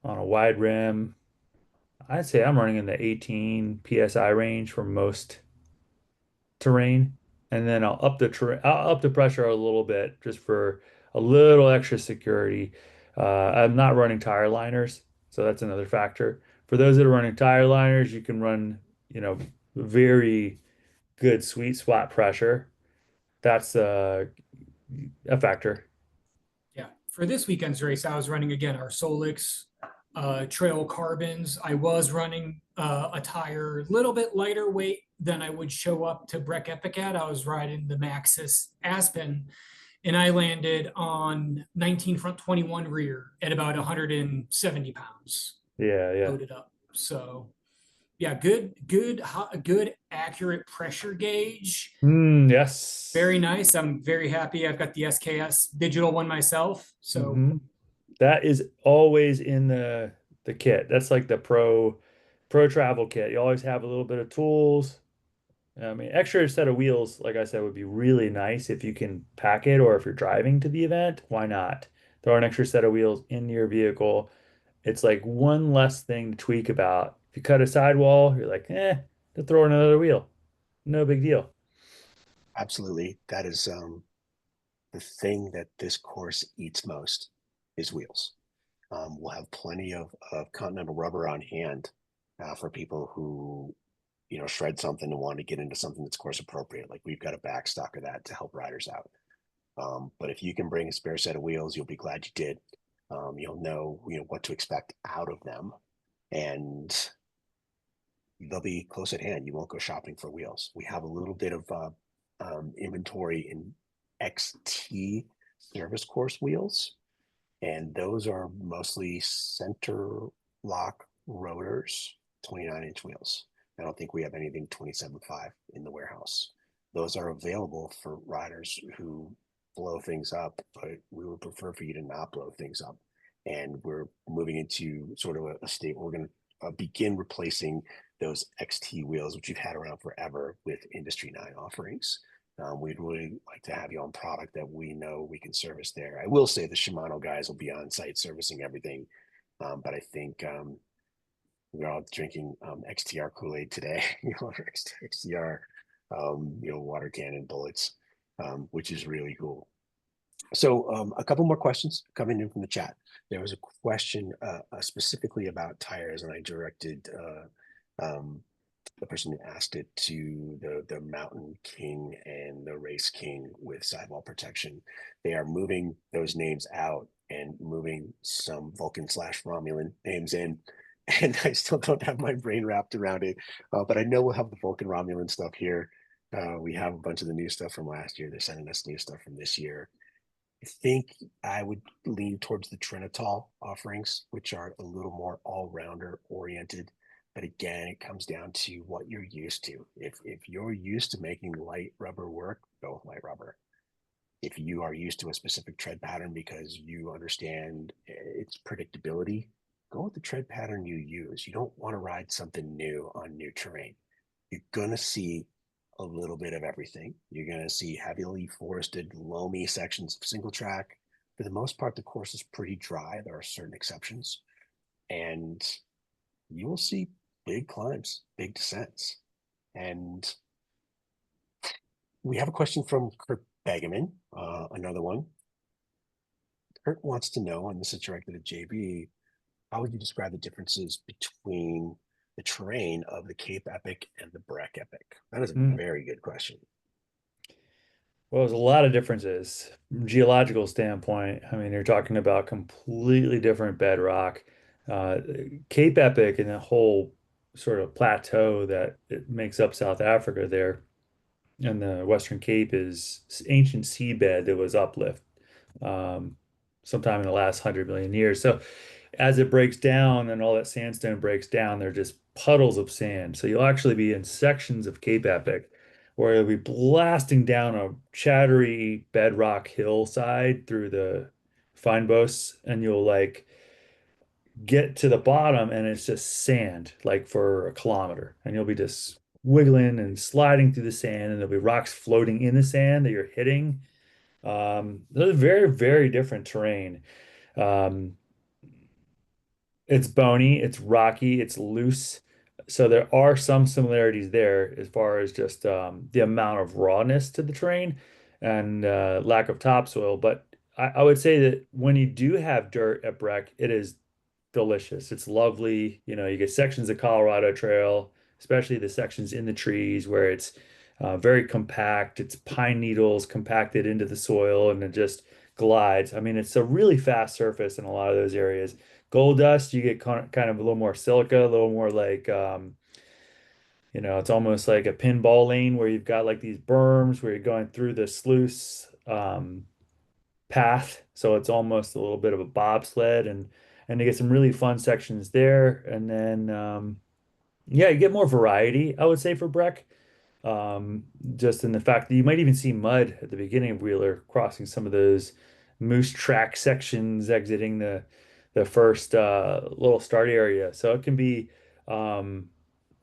on a wide rim, I'd say I'm running in the 18 PSI range for most terrain, and then I'll up the pressure a little bit just for a little extra security. I'm not running tire liners, so that's another factor. For those that are running tire liners, you can run, very good sweet spot pressure. That's a factor. Yeah. For this weekend's race, I was running again our Solix Trail Carbons. I was running a tire a little bit lighter weight than I would show up to Breck Epic at. I was riding the Maxxis Aspen, and I landed on 19 front, 21 rear at about 170 pounds Yeah, yeah. loaded up. So yeah, good accurate pressure gauge. Very Yes. nice. I'm very happy. I've got the SKS digital one myself. So hmm That is always in the kit. That's like the pro travel kit. You always have a little bit of tools. I mean, extra set of wheels, like I said, would be really nice if you can pack it, or if you're driving to the event, why not? Throw an extra set of wheels in your vehicle. It's like one less thing to tweak about. If you cut a sidewall, you're like, to throw another wheel. No big deal. Absolutely. That is the thing that this course eats most is wheels. We'll have plenty of Continental rubber on hand for people who, shred something and want to get into something that's course appropriate. Like we've got a back stock of that to help riders out. But if you can bring a spare set of wheels, you'll be glad you did. You'll know, what to expect out of them, and they'll be close at hand. You won't go shopping for wheels. We have a little bit of inventory in XT service course wheels, and those are mostly center lock rotors, 29-inch wheels. I don't think we have anything 27.5 in the warehouse. Those are available for riders who blow things up, but we would prefer for you to not blow things up. And we're moving into sort of a state where we're going to begin replacing those XT wheels, which you've had around forever, with Industry 9 offerings. We'd really like to have you on product that we know we can service there. I will say the Shimano guys will be on site servicing everything, but I think we're all drinking XTR Kool-Aid today, XTR, water cannon bullets, which is really cool. So a couple more questions coming in from the chat. There was a question specifically about tires, and I directed the person who asked it to the Mountain King and the Race King with sidewall protection. They are moving those names out and moving some Vulcan/Romulan names in, and I still don't have my brain wrapped around it, but I know we'll have the Vulcan Romulan stuff here. We have a bunch of the new stuff from last year. They're sending us new stuff from this year. I think I would lean towards the Trinitol offerings, which are a little more all-rounder oriented. But again, it comes down to what you're used to. If you're used to making light rubber work, go with light rubber. If you are used to a specific tread pattern because you understand its predictability, go with the tread pattern you use. You don't want to ride something new on new terrain. You're going to see a little bit of everything. You're going to see heavily forested, loamy sections of single track. For the most part, the course is pretty dry. There are certain exceptions. And you will see big climbs, big descents. And we have a question from Kurt Begeman, another one. Kurt wants to know, and this is directed at JB, how would you describe the differences between the terrain of the Cape Epic and the Breck Epic? That is a very good question. Well, there's a lot of differences from a geological standpoint. I mean, you're talking about completely different bedrock. Cape Epic and the whole sort of plateau that it makes up South Africa there and the Western Cape is ancient seabed that was uplift sometime in the last 100 million years. So as it breaks down and all that sandstone breaks down, they're just puddles of sand. So you'll actually be in sections of Cape Epic where you'll be blasting down a chattery bedrock hillside through the fynbos, and you'll like get to the bottom and it's just sand like for a kilometer, and you'll be just wiggling and sliding through the sand, and there'll be rocks floating in the sand that you're hitting. Those are very, very different terrain. Um, it's bony, it's rocky, it's loose. So there are some similarities there as far as just the amount of rawness to the terrain and lack of topsoil. But I would say that when you do have dirt at Breck, it is delicious. It's lovely. You know, you get sections of Colorado Trail, especially the sections in the trees where it's very compact. It's pine needles compacted into the soil and it just glides. I mean, it's a really fast surface in a lot of those areas. Gold dust, you get kind of a little more silica, a little more like, it's almost like a pinball lane where you've got like these berms where you're going through the sluice path. So it's almost a little bit of a bobsled, and you get some really fun sections there. And then, yeah, you get more variety, I would say, for Breck. Just in the fact that you might even see mud at the beginning of Wheeler crossing some of those moose track sections, exiting the first little start area. So it can be, I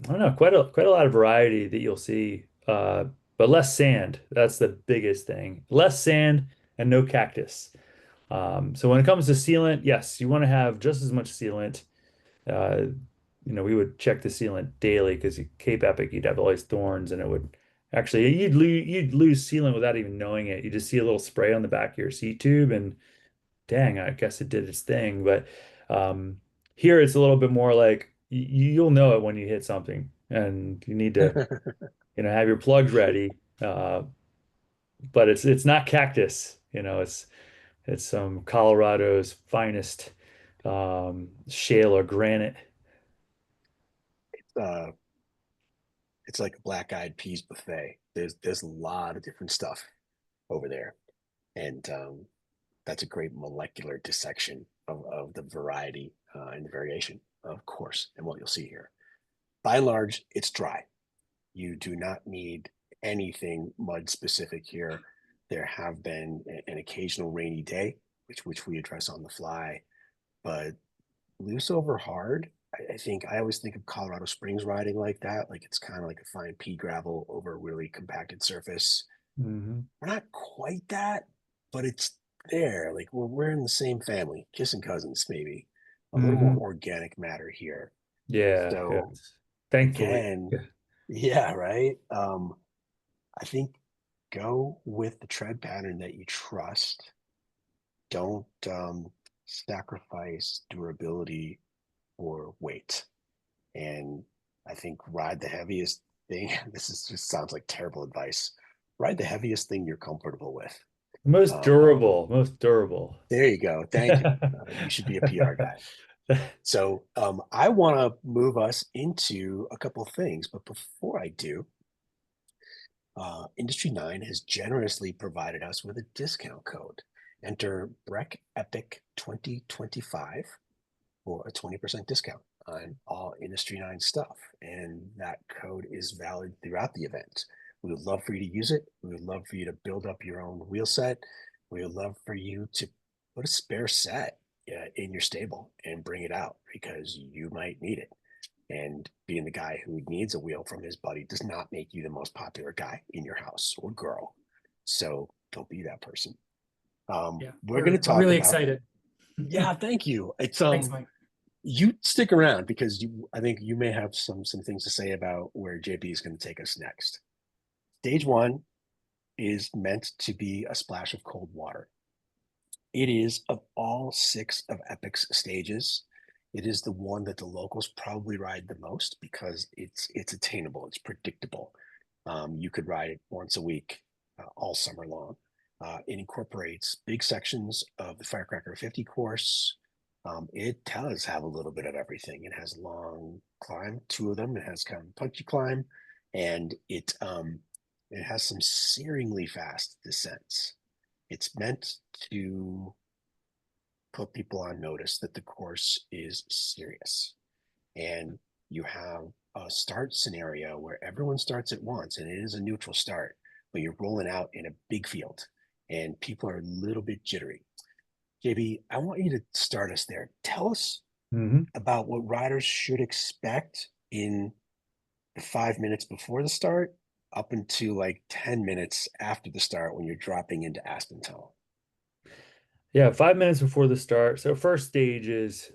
don't know, quite a lot of variety that you'll see, but less sand. That's the biggest thing. Less sand and no cactus. So when it comes to sealant, yes, you want to have just as much sealant. Uh, we would check the sealant daily because Cape Epic, you'd have all these thorns and it would Actually, you'd lose sealant without even knowing it. You just see a little spray on the back of your seat tube, and dang, I guess it did its thing. But um, here it's a little bit more like you'll know it when you hit something, and you need to, have your plugs ready. But it's not cactus, it's some Colorado's finest shale or granite. uh, it's like a black eyed peas buffet. There's a lot of different stuff over there, and that's a great molecular dissection of the variety and the variation, of course, and what you'll see here. By and large, it's dry. You do not need anything mud specific here. There have been an occasional rainy day, which we address on the fly, but loose over hard. I think I always think of Colorado Springs riding like that. Like it's kind of like a fine pea gravel over a really compacted surface. Hmm. We're not quite that, but it's there. Like we're in the same family, kissing cousins, maybe. A little more Hmm. organic matter here. Yeah, So yes. Thankfully. again, Yeah. yeah, right. I think go with the tread pattern that you trust. Don't sacrifice durability or weight. And I think ride the heaviest thing. This is just sounds like terrible advice. Ride the heaviest thing you're comfortable with. Most Um, durable, most durable. there you go. Thank you. You should be a PR guy. So I want to move us into a couple of things, but before I do, Industry 9 has generously provided us with a discount code. Enter Breck Epic 2025 for a 20% discount on all Industry 9 stuff. And that code is valid throughout the event. We would love for you to use it. We would love for you to build up your own wheel set. We would love for you to put a spare set in your stable and bring it out because you might need it. And being the guy who needs a wheel from his buddy does not make you the most popular guy in your house or girl. So don't be that person. Yeah, We're going to we're talk really about, excited. yeah, thank you. It's Thanks, Mike. you stick around because I think you may have some things to say about where JB is going to take us next. Stage one is meant to be a splash of cold water. It is of all six of Epic's stages, it is the one that the locals probably ride the most because it's attainable, it's predictable. You could ride it once a week, all summer long. It incorporates big sections of the Firecracker 50 course. It does have a little bit of everything. It has long climb, two of them. It has kind of punchy climb, and it has some searingly fast descents. It's meant to put people on notice that the course is serious. And you have a start scenario where everyone starts at once and it is a neutral start, but you're rolling out in a big field and people are a little bit jittery. JB, I want you to start us there. Tell us Hmm. about what riders should expect in the 5 minutes before the start up until like 10 minutes after the start when you're dropping into Aspen Tunnel. Yeah, 5 minutes before the start. So first stage is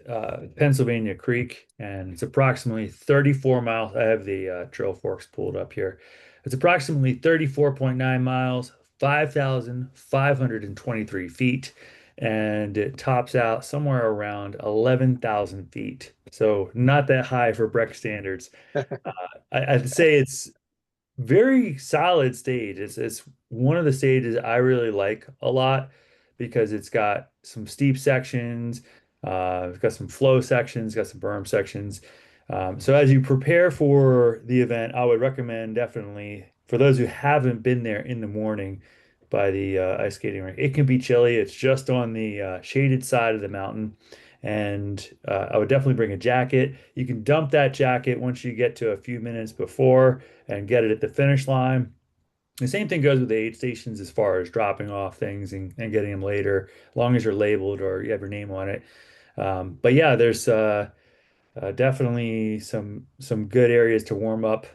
Pennsylvania Creek, and it's approximately 34 miles. I have the Trail Forks pulled up here. It's approximately 34.9 miles, 5,523 feet, and it tops out somewhere around 11,000 feet. So not that high for Breck standards. Uh, I'd say it's very solid stage. It's one of the stages I really like a lot because it's got some steep sections, it's got some flow sections, got some berm sections. So as you prepare for the event, I would recommend definitely for those who haven't been there in the morning by the ice skating rink. It can be chilly. It's just on the shaded side of the mountain. And I would definitely bring a jacket. You can dump that jacket once you get to a few minutes before and get it at the finish line. The same thing goes with the aid stations as far as dropping off things and getting them later, as long as you're labeled or you have your name on it. But yeah, there's definitely some good areas to warm up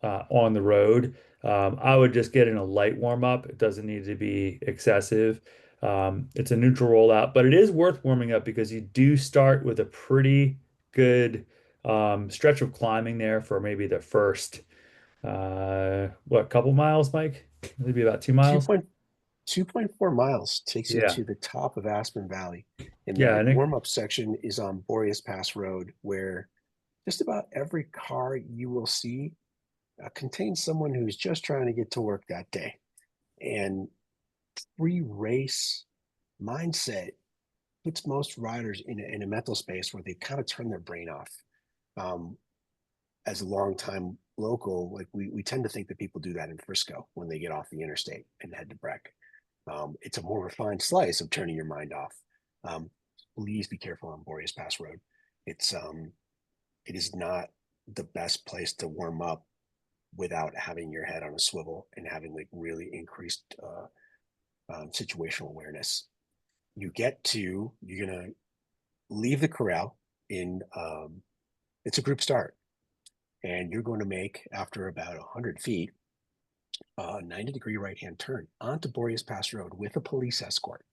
on the road. I would just get in a light warm up. It doesn't need to be excessive. It's a neutral rollout, but it is worth warming up because you do start with a pretty good stretch of climbing there for maybe the first What, couple miles, Mike? Maybe about 2 2 miles. point 2.4 miles takes you Yeah. to the top of Aspen Valley. And Yeah. the And warm-up section is on Boreas Pass Road, where just about every car you will see contains someone who's just trying to get to work that day. And pre-race mindset puts most riders in a mental space where they kind of turn their brain off. Um, as a longtime local, like we tend to think that people do that in Frisco when they get off the interstate and head to Breck. It's a more refined slice of turning your mind off. Um, please be careful on Boreas Pass Road. It is not the best place to warm up without having your head on a swivel and having like really increased situational awareness. You're gonna leave the corral in it's a group start, and you're going to make after about 100 feet a 90-degree right hand turn onto Boreas Pass Road with a police escort.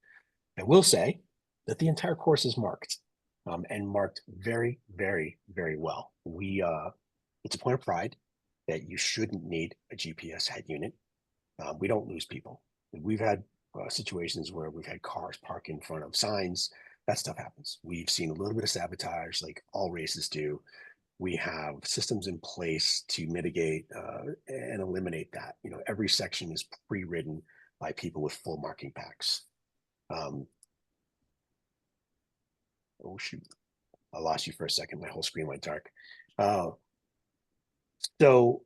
I will say that the entire course is marked, and marked very, very, very well. It's a point of pride that you shouldn't need a GPS head unit. We don't lose people. We've had situations where we've had cars park in front of signs. That stuff happens. We've seen a little bit of sabotage, like all races do. We have systems in place to mitigate and eliminate that. You know, every section is pre-written by people with full marking packs. Um, oh shoot, I lost you for a second. My whole screen went dark. Uh, so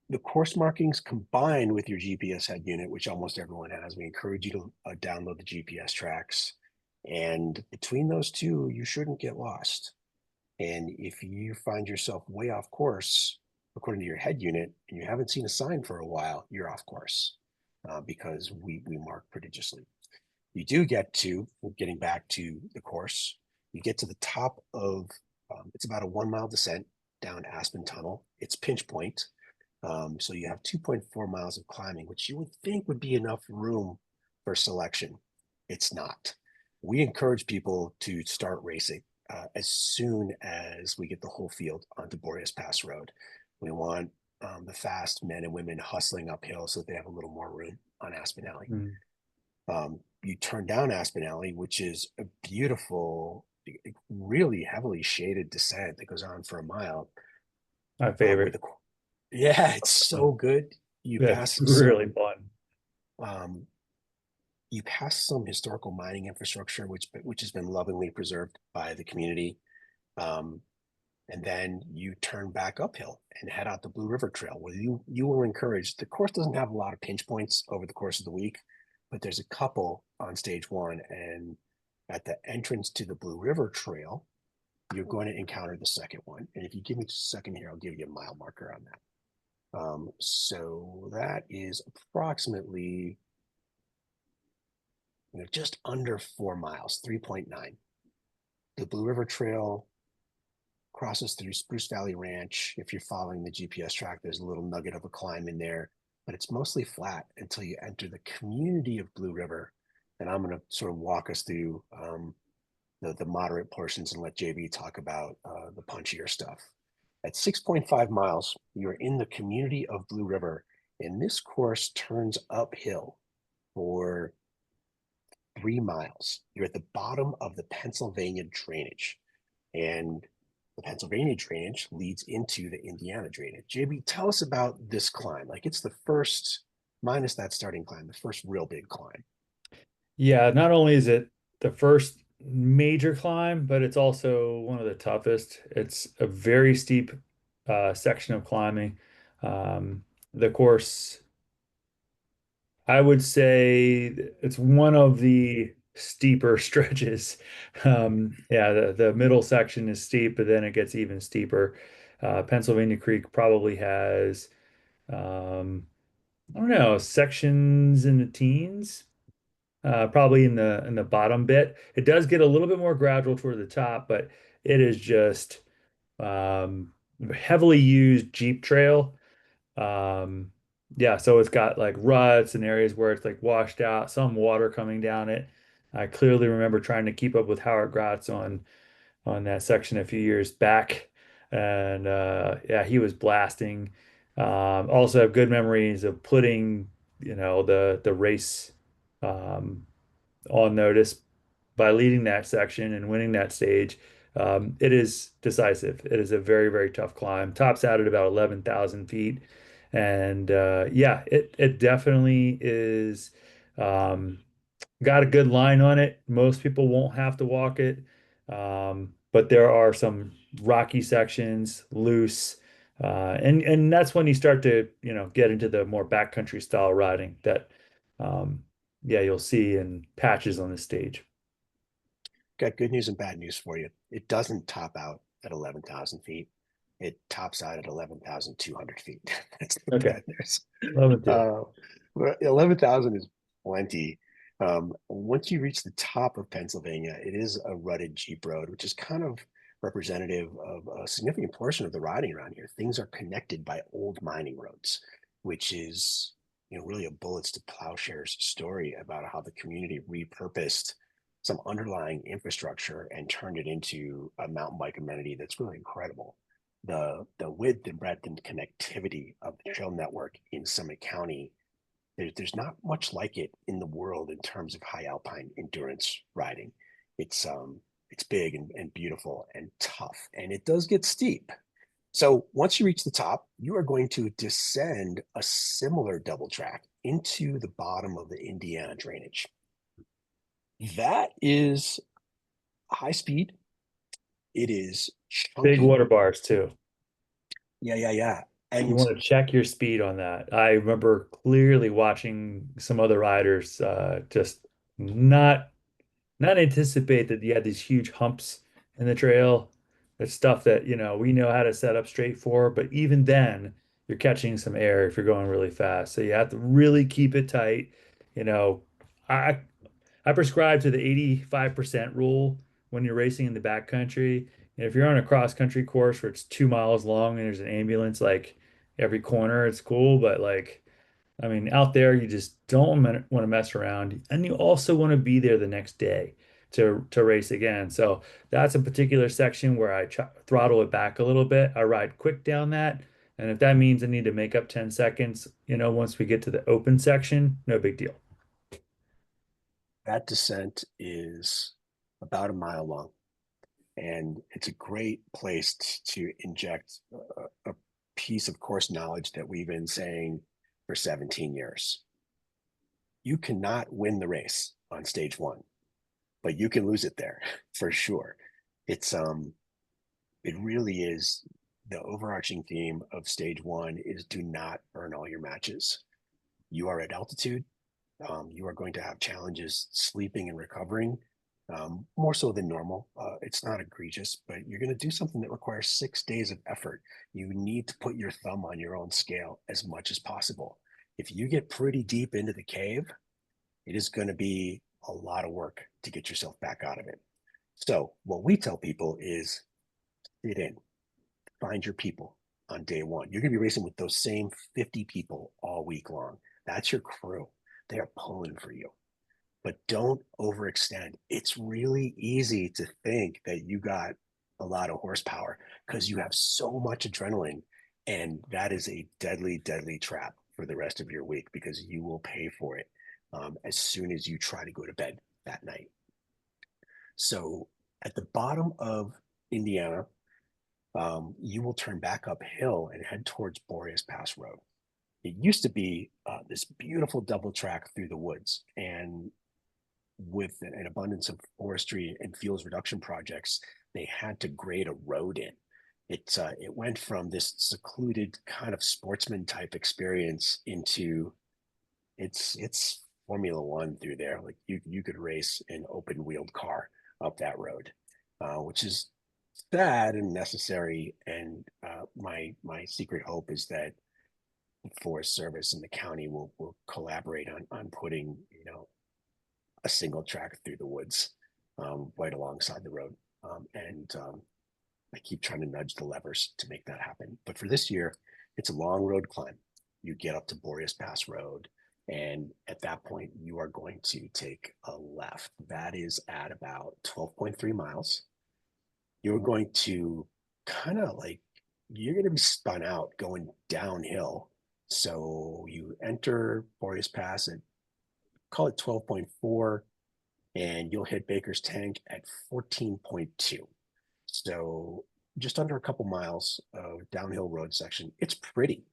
the course markings combined with your GPS head unit, which almost everyone has, we encourage you to download the GPS tracks. And between those two, you shouldn't get lost. And if you find yourself way off course, according to your head unit, and you haven't seen a sign for a while, you're off course because we mark prodigiously. You do get to, getting back to the course, you get to the top of, it's about a 1 mile descent down Aspen Tunnel. It's pinch point. So you have 2.4 miles of climbing, which you would think would be enough room for selection. It's not. We encourage people to start racing as soon as we get the whole field onto Boreas Pass Road. We want the fast men and women hustling uphill so that they have a little more room on Aspen Alley. Mm, You turn down Aspen Alley, which is a beautiful, really heavily shaded descent that goes on for a mile. my With favorite. the Yeah, it's so good. You Yeah, pass it's really fun. um, you pass some historical mining infrastructure, which has been lovingly preserved by the community. Um, and then you turn back uphill and head out the Blue River Trail, where you will encourage. The course doesn't have a lot of pinch points over the course of the week, but there's a couple on stage one. And at the entrance to the Blue River Trail, you're going to encounter the second one. And if you give me just a second here, I'll give you a mile marker on that. So that is approximately, just under 4 miles, 3.9. The Blue River Trail crosses through Spruce Valley Ranch. If you're following the GPS track, there's a little nugget of a climb in there, but it's mostly flat until you enter the community of Blue River. And I'm going to sort of walk us through the moderate portions and let JB talk about the punchier stuff. At 6.5 miles, you're in the community of Blue River, and this course turns uphill for 3 miles. You're at the bottom of the Pennsylvania drainage, and the Pennsylvania drainage leads into the Indiana drainage. JB, tell us about this climb. Like, it's the first, minus that starting climb, the first real big climb. Yeah, not only is it the first major climb, but it's also one of the toughest. It's a very steep section of climbing. The course, I would say it's one of the steeper stretches. Yeah, the middle section is steep, but then it gets even steeper. Pennsylvania Creek probably has, I don't know, sections in the teens, probably in the bottom bit. It does get a little bit more gradual toward the top, but it is just um, heavily used Jeep trail. Um, yeah, so it's got like ruts and areas where it's like washed out, some water coming down it. I clearly remember trying to keep up with Howard Gratz on that section a few years back, and yeah, he was blasting. Also have good memories of putting, the race um, on notice by leading that section and winning that stage. It is decisive. It is a very, very tough climb. Tops out at about 11,000 feet. And yeah, it definitely is got a good line on it. Most people won't have to walk it. But there are some rocky sections, loose, and that's when you start to, get into the more backcountry style riding that, yeah, you'll see in patches on the stage. Got good news and bad news for you. It doesn't top out at 11,000 feet. It tops out at 11,200 feet. That's the Okay, bad news. love it too. Uh, 11,000 is plenty. Once you reach the top of Pennsylvania, it is a rutted Jeep road, which is kind of representative of a significant portion of the riding around here. Things are connected by old mining roads, which is, really a bullets to plowshares story about how the community repurposed some underlying infrastructure and turned it into a mountain bike amenity that's really incredible. The width and breadth and connectivity of the trail network in Summit County, there's not much like it in the world in terms of high alpine endurance riding. It's big and beautiful and tough, and it does get steep. So once you reach the top, you are going to descend a similar double track into the bottom of the Indiana drainage. That is high speed. It is Big chunky. water bars too. Yeah. You And want to check your speed on that. I remember clearly watching some other riders just not not anticipate that you had these huge humps in the trail. That's stuff that, we know how to set up straight for, but even then, you're catching some air if you're going really fast. So you have to really keep it tight. You know, I I prescribe to the 85% rule when you're racing in the backcountry. And if you're on a cross country course where it's 2 miles long and there's an ambulance like every corner, it's cool. But like, I mean, out there, you just don't want to mess around, and you also want to be there the next day to race again. So that's a particular section where I throttle it back a little bit. I ride quick down that, and if that means I need to make up 10 seconds, once we get to the open section, no big deal. that descent is about a mile long. And it's a great place to inject a piece of course knowledge that we've been saying for 17 years. You cannot win the race on stage one, but you can lose it there for sure. It really is the overarching theme of stage one is do not burn all your matches. You are at altitude. You are going to have challenges sleeping and recovering, more so than normal. It's not egregious, but you're going to do something that requires 6 days of effort. You need to put your thumb on your own scale as much as possible. If you get pretty deep into the cave, it is going to be a lot of work to get yourself back out of it. So what we tell people is sit in, find your people on day one. You're going to be racing with those same 50 people all week long. That's your crew. They are pulling for you, but don't overextend. It's really easy to think that you got a lot of horsepower because you have so much adrenaline. And that is a deadly, deadly trap for the rest of your week because you will pay for it as soon as you try to go to bed that night. So at the bottom of Indiana, you will turn back uphill and head towards Boreas Pass Road. It used to be this beautiful double track through the woods, and with an abundance of forestry and fuels reduction projects, they had to grade a road in. It went from this secluded kind of sportsman type experience into it's Formula One through there. Like you could race an open wheeled car up that road, which is sad and necessary. And my secret hope is that the Forest Service and the county will collaborate on putting a single track through the woods right alongside the road. And I keep trying to nudge the levers to make that happen. But for this year, it's a long road climb. You get up to Boreas Pass Road, and at that point, you are going to take a left. That is at about 12.3 miles. You're going to kind of like you're going to be spun out going downhill. So you enter Boreas Pass at, call it 12.4, and you'll hit Baker's Tank at 14.2. So just under a couple miles of downhill road section. It's pretty,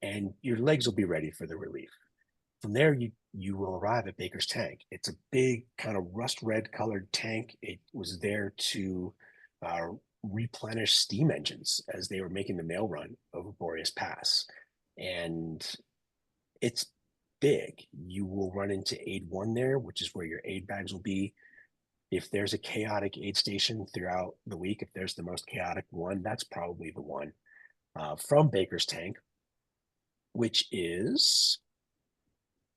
and your legs will be ready for the relief. From there, you will arrive at Baker's Tank. It's a big kind of rust red colored tank. It was there to uh, replenish steam engines as they were making the mail run over Boreas Pass. And it's big. You will run into aid one there, which is where your aid bags will be. If there's a chaotic aid station throughout the week, if there's the most chaotic one, that's probably the one from Baker's Tank, which is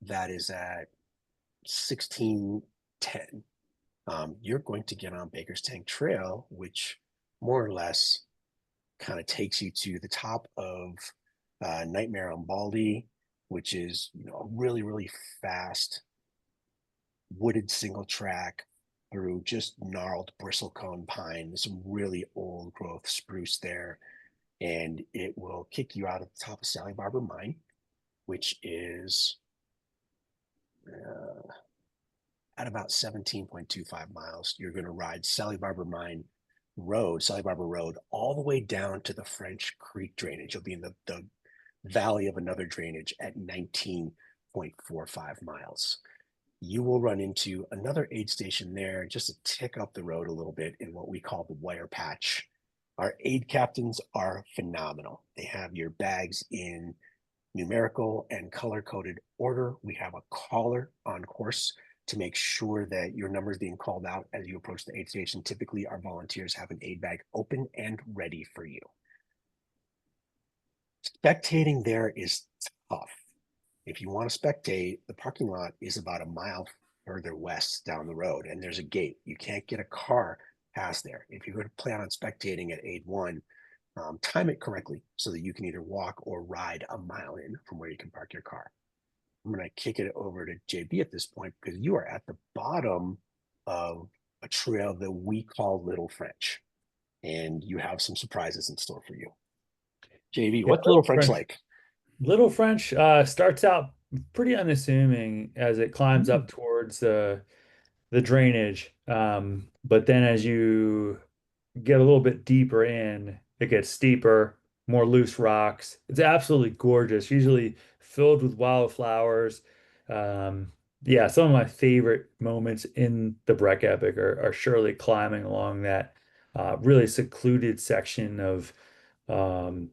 at 1610. You're going to get on Baker's Tank Trail, which more or less kind of takes you to the top of Nightmare on Baldy, which is, you know, a really, really fast wooded single track through just gnarled bristlecone pine. There's some really old growth spruce there, and it will kick you out at the top of Sally Barber Mine, which is at about 17.25 miles. You're going to ride Sally Barber Road, all the way down to the French Creek drainage. You'll be in the valley of another drainage at 19.45 miles. You will run into another aid station there, just to tick up the road a little bit in what we call the wire patch. Our aid captains are phenomenal. They have your bags in numerical and color-coded order. We have a caller on course to make sure that your number is being called out as you approach the aid station. Typically, our volunteers have an aid bag open and ready for you. Spectating there is tough. If you want to spectate, the parking lot is about a mile further west down the road, and there's a gate. You can't get a car past there. If you're going to plan on spectating at aid one, time it correctly so that you can either walk or ride a mile in from where you can park your car. I'm going to kick it over to JB at this point, because you are at the bottom of a trail that we call Little French, and you have some surprises in store for you. JB, Yeah, what's Little French like? Little French starts out pretty unassuming as it climbs up towards the drainage. But then as you get a little bit deeper in, it gets steeper, more loose rocks. It's absolutely gorgeous, usually filled with wildflowers. Yeah, some of my favorite moments in the Breck Epic are surely climbing along that really secluded section of um,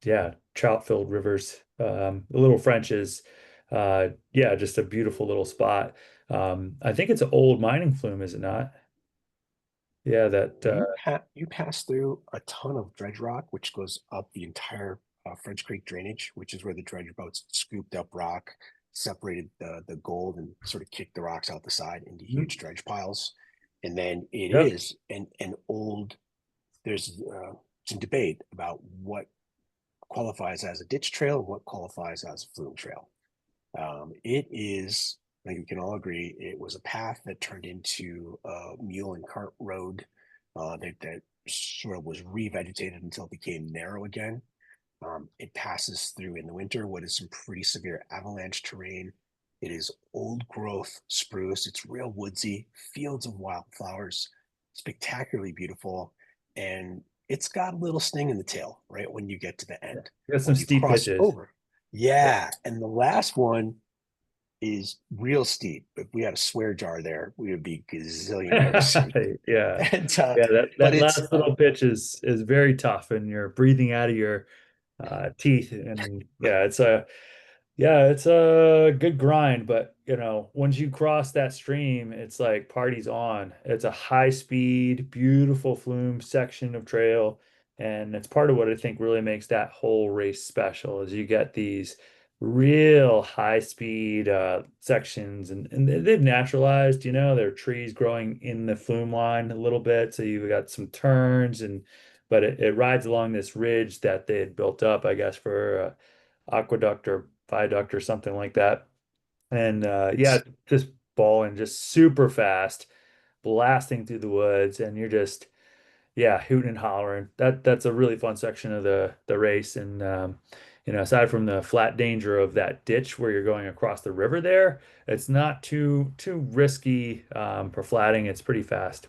yeah, trout-filled rivers. The Little French is yeah, just a beautiful little spot. I think it's an old mining flume, is it not? Yeah, that You pass through a ton of dredge rock, which goes up the entire French Creek drainage, which is where the dredge boats scooped up rock, separated the gold, and sort of kicked the rocks out the side into huge dredge piles. And then it Yep. is an old. There's some debate about what qualifies as a ditch trail and what qualifies as a flume trail. It is, I think we can all agree, it was a path that turned into a mule and cart road that sort of was revegetated until it became narrow again. It passes through in the winter what is some pretty severe avalanche terrain. It is old growth spruce. It's real woodsy, fields of wildflowers, spectacularly beautiful. And it's got a little sting in the tail right when you get to the end. We got some When you steep cross pitches. over. Yeah. And the last one is real steep. If we had a swear jar there, we would be gazillionaires. Yeah. And Yeah, that but that it's last little pitch is very tough and you're breathing out of your teeth and yeah, it's a good grind, but you know, once you cross that stream, it's like party's on. It's a high speed, beautiful flume section of trail, and it's part of what I think really makes that whole race special is you get these real high speed sections and they've naturalized, you know, there are trees growing in the flume line a little bit, so you've got some turns and but it rides along this ridge that they had built up, I guess, for aqueduct or viaduct or something like that. And yeah, it's just balling, just super fast, blasting through the woods, and you're just yeah, hooting and hollering. That's a really fun section of the race. And aside from the flat danger of that ditch where you're going across the river there, it's not too risky for flatting. It's pretty fast.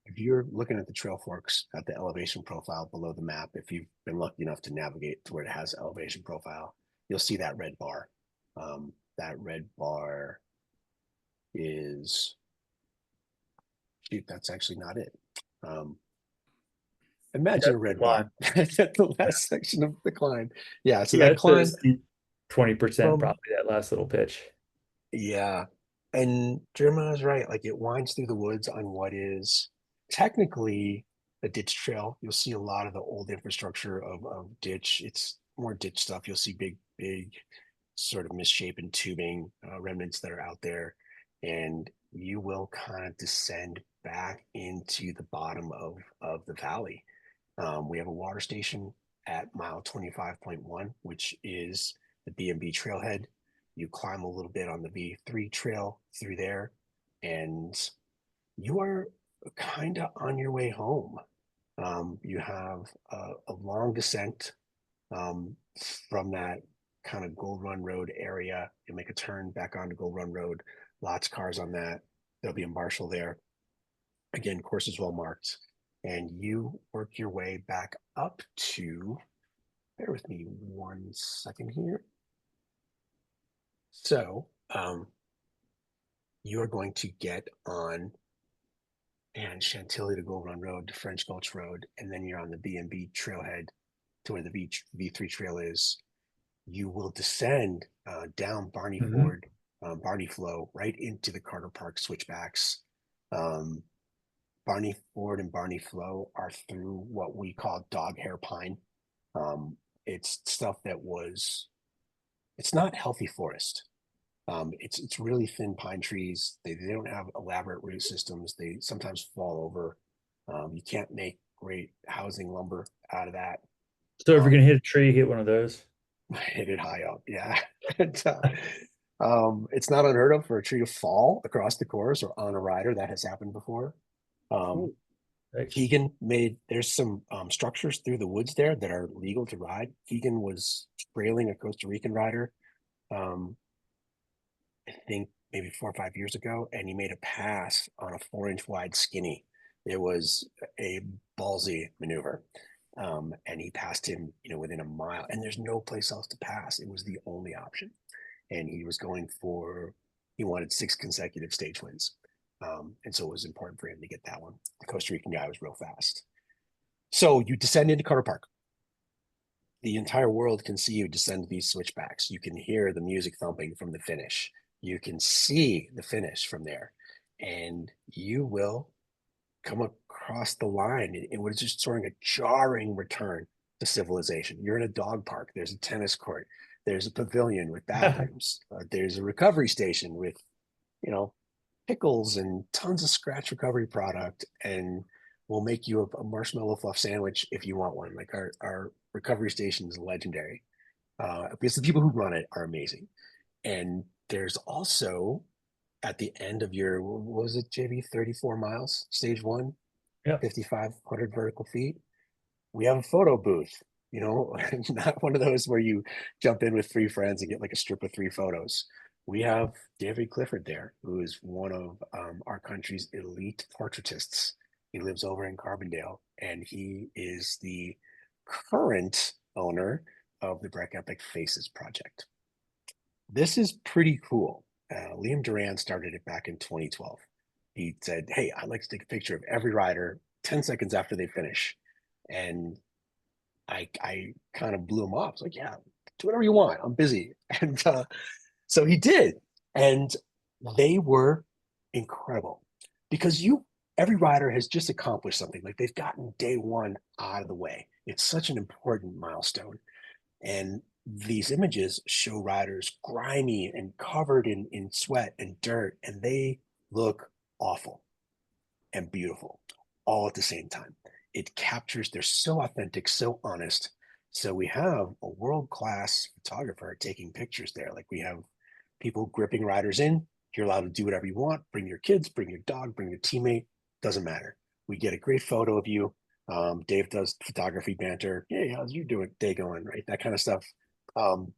If you're looking at the trail forks at the elevation profile below the map, if you've been lucky enough to navigate to where it has elevation profile, you'll see that red bar. That red bar is, shoot, that's actually not it. Imagine Yeah, a red bar. climb. That's at the Yeah, last section of the climb. Yeah, so yeah, that it's a climb steep 20% from, probably that last little pitch. yeah. And Jeremiah's right. Like it winds through the woods on what is technically a ditch trail. You'll see a lot of the old infrastructure of ditch. It's more ditch stuff. You'll see big sort of misshapen tubing remnants that are out there. And you will kind of descend back into the bottom of the valley. We have a water station at mile 25.1, which is the B&B trailhead. You climb a little bit on the V3 trail through there, and you are kind of on your way home. You have a long descent from that kind of Gold Run Road area. You make a turn back onto Gold Run Road. Lots of cars on that. There'll be a marshal there. Again, course is well marked. And you work your way back up to, bear with me 1 second here. So you are going to get on and Chantilly to Gold Run Road to French Gulch Road, and then you're on the B&B trailhead to where the V3 trail is. You will descend down Barney Hmm. Ford, Barney Flow, right into the Carter Park switchbacks. Barney Ford and Barney Flow are through what we call dog hair pine. It's stuff that it's not healthy forest. It's really thin pine trees. They don't have elaborate root systems. They sometimes fall over. You can't make great housing lumber out of that. So if you're gonna hit a tree, hit one of those. Hit it high up, yeah. And, it's not unheard of for a tree to fall across the course or on a rider. That has happened before. Ooh, yikes. Keegan there's some structures through the woods there that are legal to ride. Keegan was trailing a Costa Rican rider, I think maybe 4 or 5 years ago, and he made a pass on a 4-inch wide skinny. It was a ballsy maneuver. And he passed him, within a mile, and there's no place else to pass. It was the only option. And he wanted 6 consecutive stage wins. And so it was important for him to get that one. The Costa Rican guy was real fast. So you descend into Carter Park. The entire world can see you descend these switchbacks. You can hear the music thumping from the finish. You can see the finish from there. And you will come across the line. It was just sort of a jarring return to civilization. You're in a dog park. There's a tennis court. There's a pavilion with bathrooms. There's a recovery station with, pickles and tons of scratch recovery product. And we'll make you a marshmallow fluff sandwich if you want one. Like our recovery station is legendary because the people who run it are amazing. And there's also at the end of your, what was it, JB, 34 miles, stage one, Yep. 5,500 vertical feet. We have a photo booth, not one of those where you jump in with 3 friends and get like a strip of 3 photos. We have David Clifford there, who is one of our country's elite portraitists. He lives over in Carbondale, and he is the current owner of the Breck Epic Faces project. This is pretty cool. Liam Duran started it back in 2012. He said, "Hey, I'd like to take a picture of every rider 10 seconds after they finish." And I kind of blew him off. I was like, "Yeah, do whatever you want. I'm busy." And so he did. And they were incredible because every rider has just accomplished something. Like they've gotten day one out of the way. It's such an important milestone. And these images show riders grimy and covered in sweat and dirt, and they look awful and beautiful all at the same time. It captures, they're so authentic, so honest. So we have a world-class photographer taking pictures there. Like we have people gripping riders in. You're allowed to do whatever you want. Bring your kids, bring your dog, bring your teammate, doesn't matter. We get a great photo of you. Dave does photography banter. Hey, how's your day going? Right, that kind of stuff. And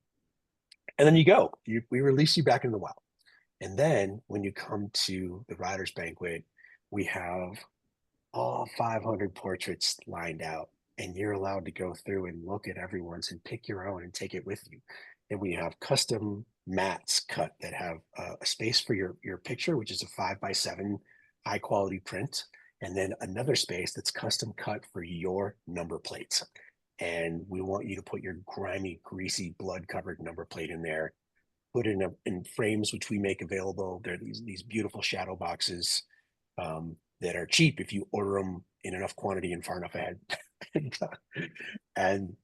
then you go. We release you back in the wild. And then when you come to the Riders Banquet, we have all 500 portraits lined out, and you're allowed to go through and look at everyone's and pick your own and take it with you. And we have custom mats cut that have a space for your picture, which is a 5x7 high quality print, and then another space that's custom cut for your number plates. And we want you to put your grimy, greasy, blood covered number plate in there, put in frames, which we make available. They're these beautiful shadow boxes that are cheap if you order them in enough quantity and far enough ahead. And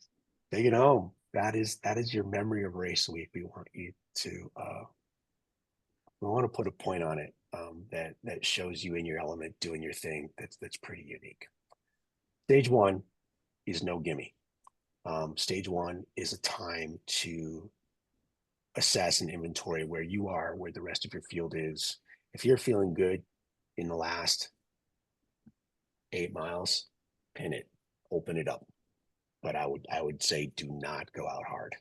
take it home. That is your memory of race week. We want you to we want to put a point on it that shows you in your element doing your thing. That's pretty unique. Stage one is no gimme. Stage one is a time to assess and inventory where you are, where the rest of your field is. If you're feeling good in the last 8 miles, pin it, open it up. But I would say do not go out hard.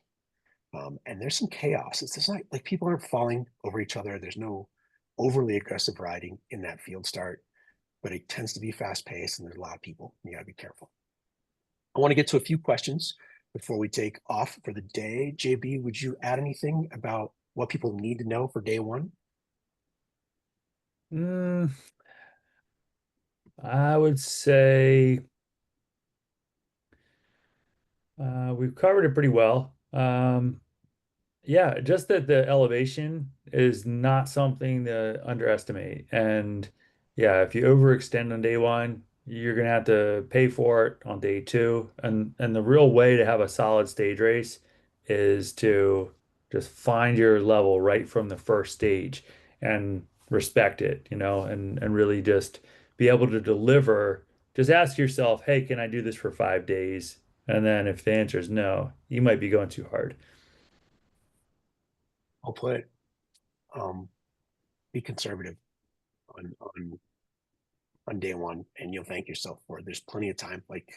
And there's some chaos. It's not like people aren't falling over each other. There's no overly aggressive riding in that field start, but it tends to be fast paced and there's a lot of people. You gotta be careful. I want to get to a few questions before we take off for the day. JB, would you add anything about what people need to know for day one? I would say we've covered it pretty well. Yeah, just that the elevation is not something to underestimate. And yeah, if you overextend on day one, you're gonna have to pay for it on day two. And the real way to have a solid stage race is to just find your level right from the first stage and respect it, and really just be able to deliver. Just ask yourself, hey, can I do this for 5 days? And then if the answer is no, you might be going too hard. I'll put be conservative on day one, and you'll thank yourself for it. There's plenty of time. Like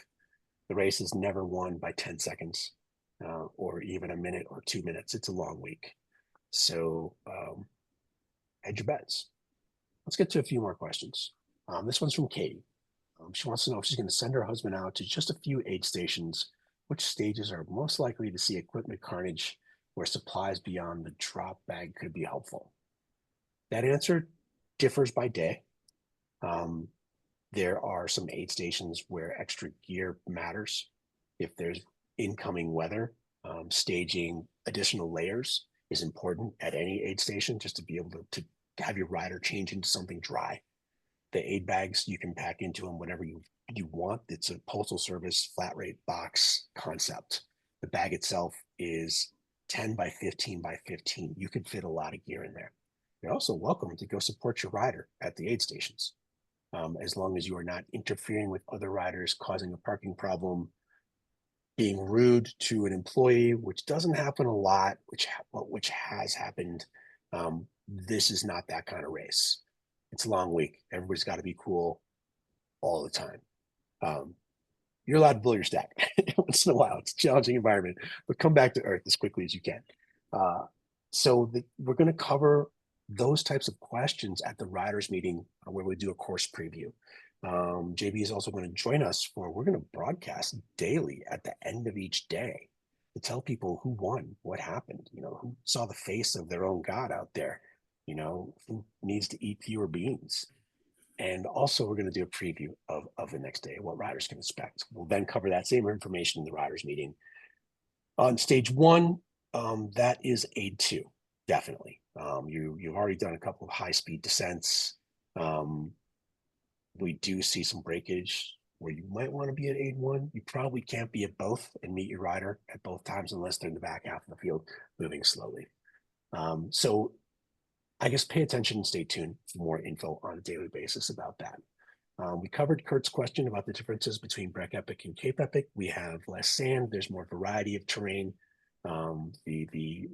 the race is never won by 10 seconds or even a minute or 2 minutes. It's a long week. So hedge your bets. Let's get to a few more questions. This one's from Katie. She wants to know if she's going to send her husband out to just a few aid stations, which stages are most likely to see equipment carnage where supplies beyond the drop bag could be helpful. That answer differs by day. There are some aid stations where extra gear matters. If there's incoming weather, staging additional layers is important at any aid station just to be able to have your rider change into something dry. The aid bags, you can pack into them whatever you want. It's a postal service flat rate box concept. The bag itself is 10 by 15 by 15. You can fit a lot of gear in there. You're also welcome to go support your rider at the aid stations, as long as you are not interfering with other riders, causing a parking problem, being rude to an employee, which doesn't happen a lot, which has happened. This is not that kind of race. It's a long week. Everybody's got to be cool all the time. You're allowed to blow your stack once in a while. It's a challenging environment, but come back to earth as quickly as you can. We're going to cover those types of questions at the riders meeting where we do a course preview. JB is also going to join us we're going to broadcast daily at the end of each day to tell people who won, what happened, who saw the face of their own God out there, who needs to eat fewer beans. And also we're going to do a preview of the next day, what riders can expect. We'll then cover that same information in the riders meeting. On stage one, that is aid 2, definitely. You've already done a couple of high-speed descents. We do see some breakage where you might want to be at aid 1. You probably can't be at both and meet your rider at both times unless they're in the back half of the field moving slowly. So I guess pay attention and stay tuned for more info on a daily basis about that. We covered Kurt's question about the differences between Breck Epic and Cape Epic. We have less sand. There's more variety of terrain. The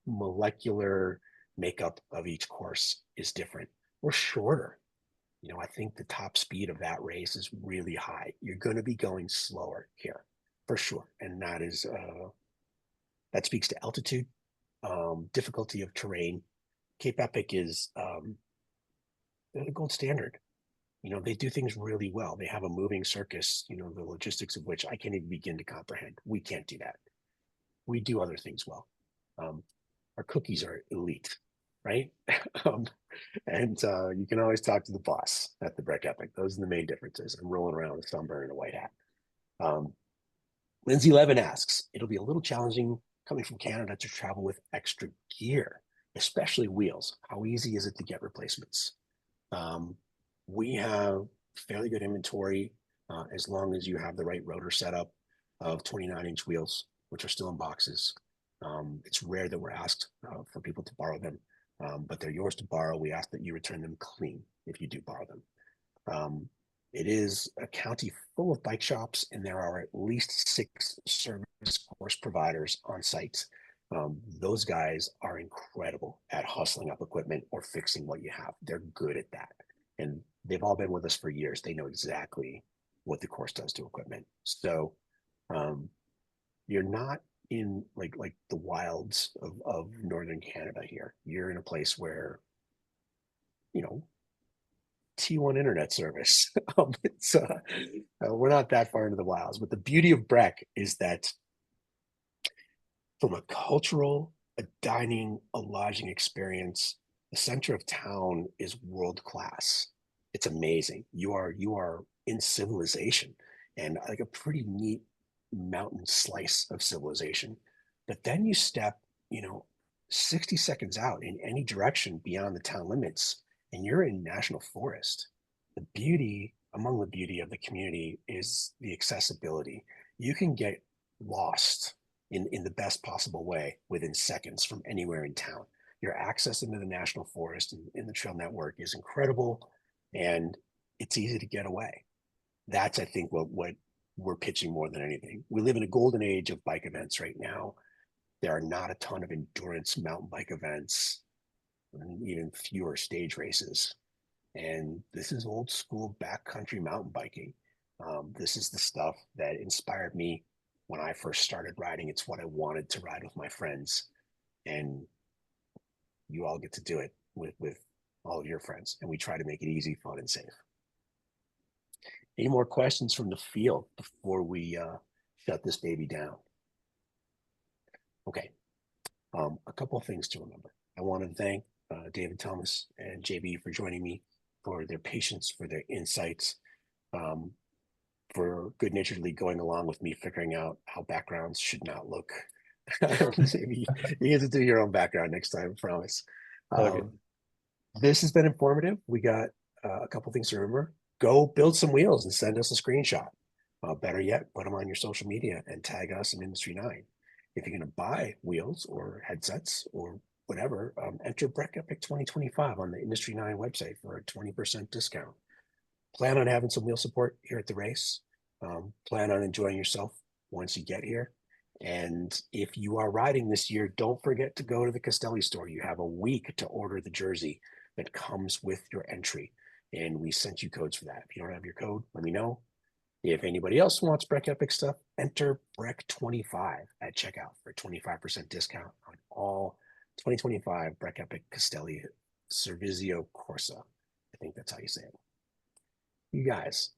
molecular makeup of each course is different. We're shorter. I think the top speed of that race is really high. You're going to be going slower here for sure. And that speaks to altitude, difficulty of terrain. Cape Epic is they're the gold standard. They do things really well. They have a moving circus, the logistics of which I can't even begin to comprehend. We can't do that. We do other things well. Our cookies are elite, right? And you can always talk to the boss at the Breck Epic. Those are the main differences. I'm rolling around with sunburn and a white hat. Lindsay Levin asks, it'll be a little challenging coming from Canada to travel with extra gear, especially wheels. How easy is it to get replacements? We have fairly good inventory as long as you have the right rotor setup of 29-inch wheels, which are still in boxes. It's rare that we're asked for people to borrow them, but they're yours to borrow. We ask that you return them clean if you do borrow them. It is a county full of bike shops, and there are at least 6 service course providers on site. Those guys are incredible at hustling up equipment or fixing what you have. They're good at that. And they've all been with us for years. They know exactly what the course does to equipment. So you're not in like the wilds of northern Canada here. You're in a place where, T1 internet service. We're not that far into the wilds. But the beauty of Breck is that from a cultural, a dining, a lodging experience, the center of town is world class. It's amazing. You are in civilization, and like a pretty neat mountain slice of civilization. But then you step, 60 seconds out in any direction beyond the town limits, and you're in national forest. Among the beauty of the community is the accessibility. You can get lost in the best possible way within seconds from anywhere in town. Your access into the national forest and in the trail network is incredible, and it's easy to get away. That's, I think, what we're pitching more than anything. We live in a golden age of bike events right now. There are not a ton of endurance mountain bike events, and even fewer stage races. And this is old school backcountry mountain biking. This is the stuff that inspired me when I first started riding. It's what I wanted to ride with my friends. And you all get to do it with all of your friends. And we try to make it easy, fun, and safe. Any more questions from the field before we shut this baby down? Okay. A couple of things to remember. I want to thank David Thomas and JB for joining me, for their patience, for their insights, for good-naturedly going along with me figuring out how backgrounds should not look. Maybe you get to do your own background next time, I promise. This has been informative. We got a couple things to remember. Go build some wheels and send us a screenshot. Better yet, put them on your social media and tag us in Industry 9. If you're going to buy wheels or headsets or whatever, enter Breck Epic 2025 on the Industry 9 website for a 20% discount. Plan on having some wheel support here at the race. Plan on enjoying yourself once you get here. And if you are riding this year, don't forget to go to the Castelli store. You have a week to order the jersey that comes with your entry. And we sent you codes for that. If you don't have your code, let me know. If anybody else wants Breck Epic stuff, enter Breck25 at checkout for a 25% discount on all 2025 Breck Epic Castelli Servizio Corsa. I think that's how you say it. You guys,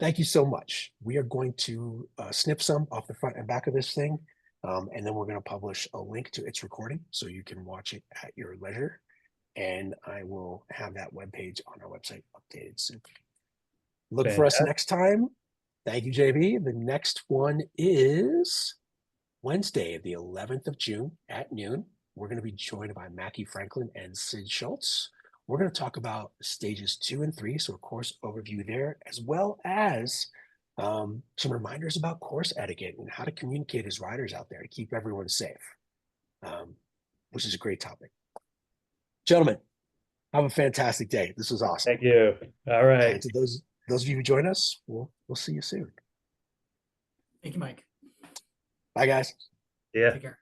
thank you so much. We are going to snip some off the front and back of this thing, and then we're going to publish a link to its recording so you can watch it at your leisure. And I will have that webpage on our website updated soon. Look for us next time. Thank you, JB. The next one is Wednesday, the 11th of June at noon. We're going to be joined by Mackie Franklin and Sid Schultz. We're going to talk about stages 2 and 3, so a course overview there, as well as some reminders about course etiquette and how to communicate as riders out there to keep everyone safe, which is a great topic. Gentlemen, have a fantastic day. This was awesome. Thank you. All right. And to those of you who join us, we'll see you soon. Thank you, Mike. Bye, guys. Yeah. Take care.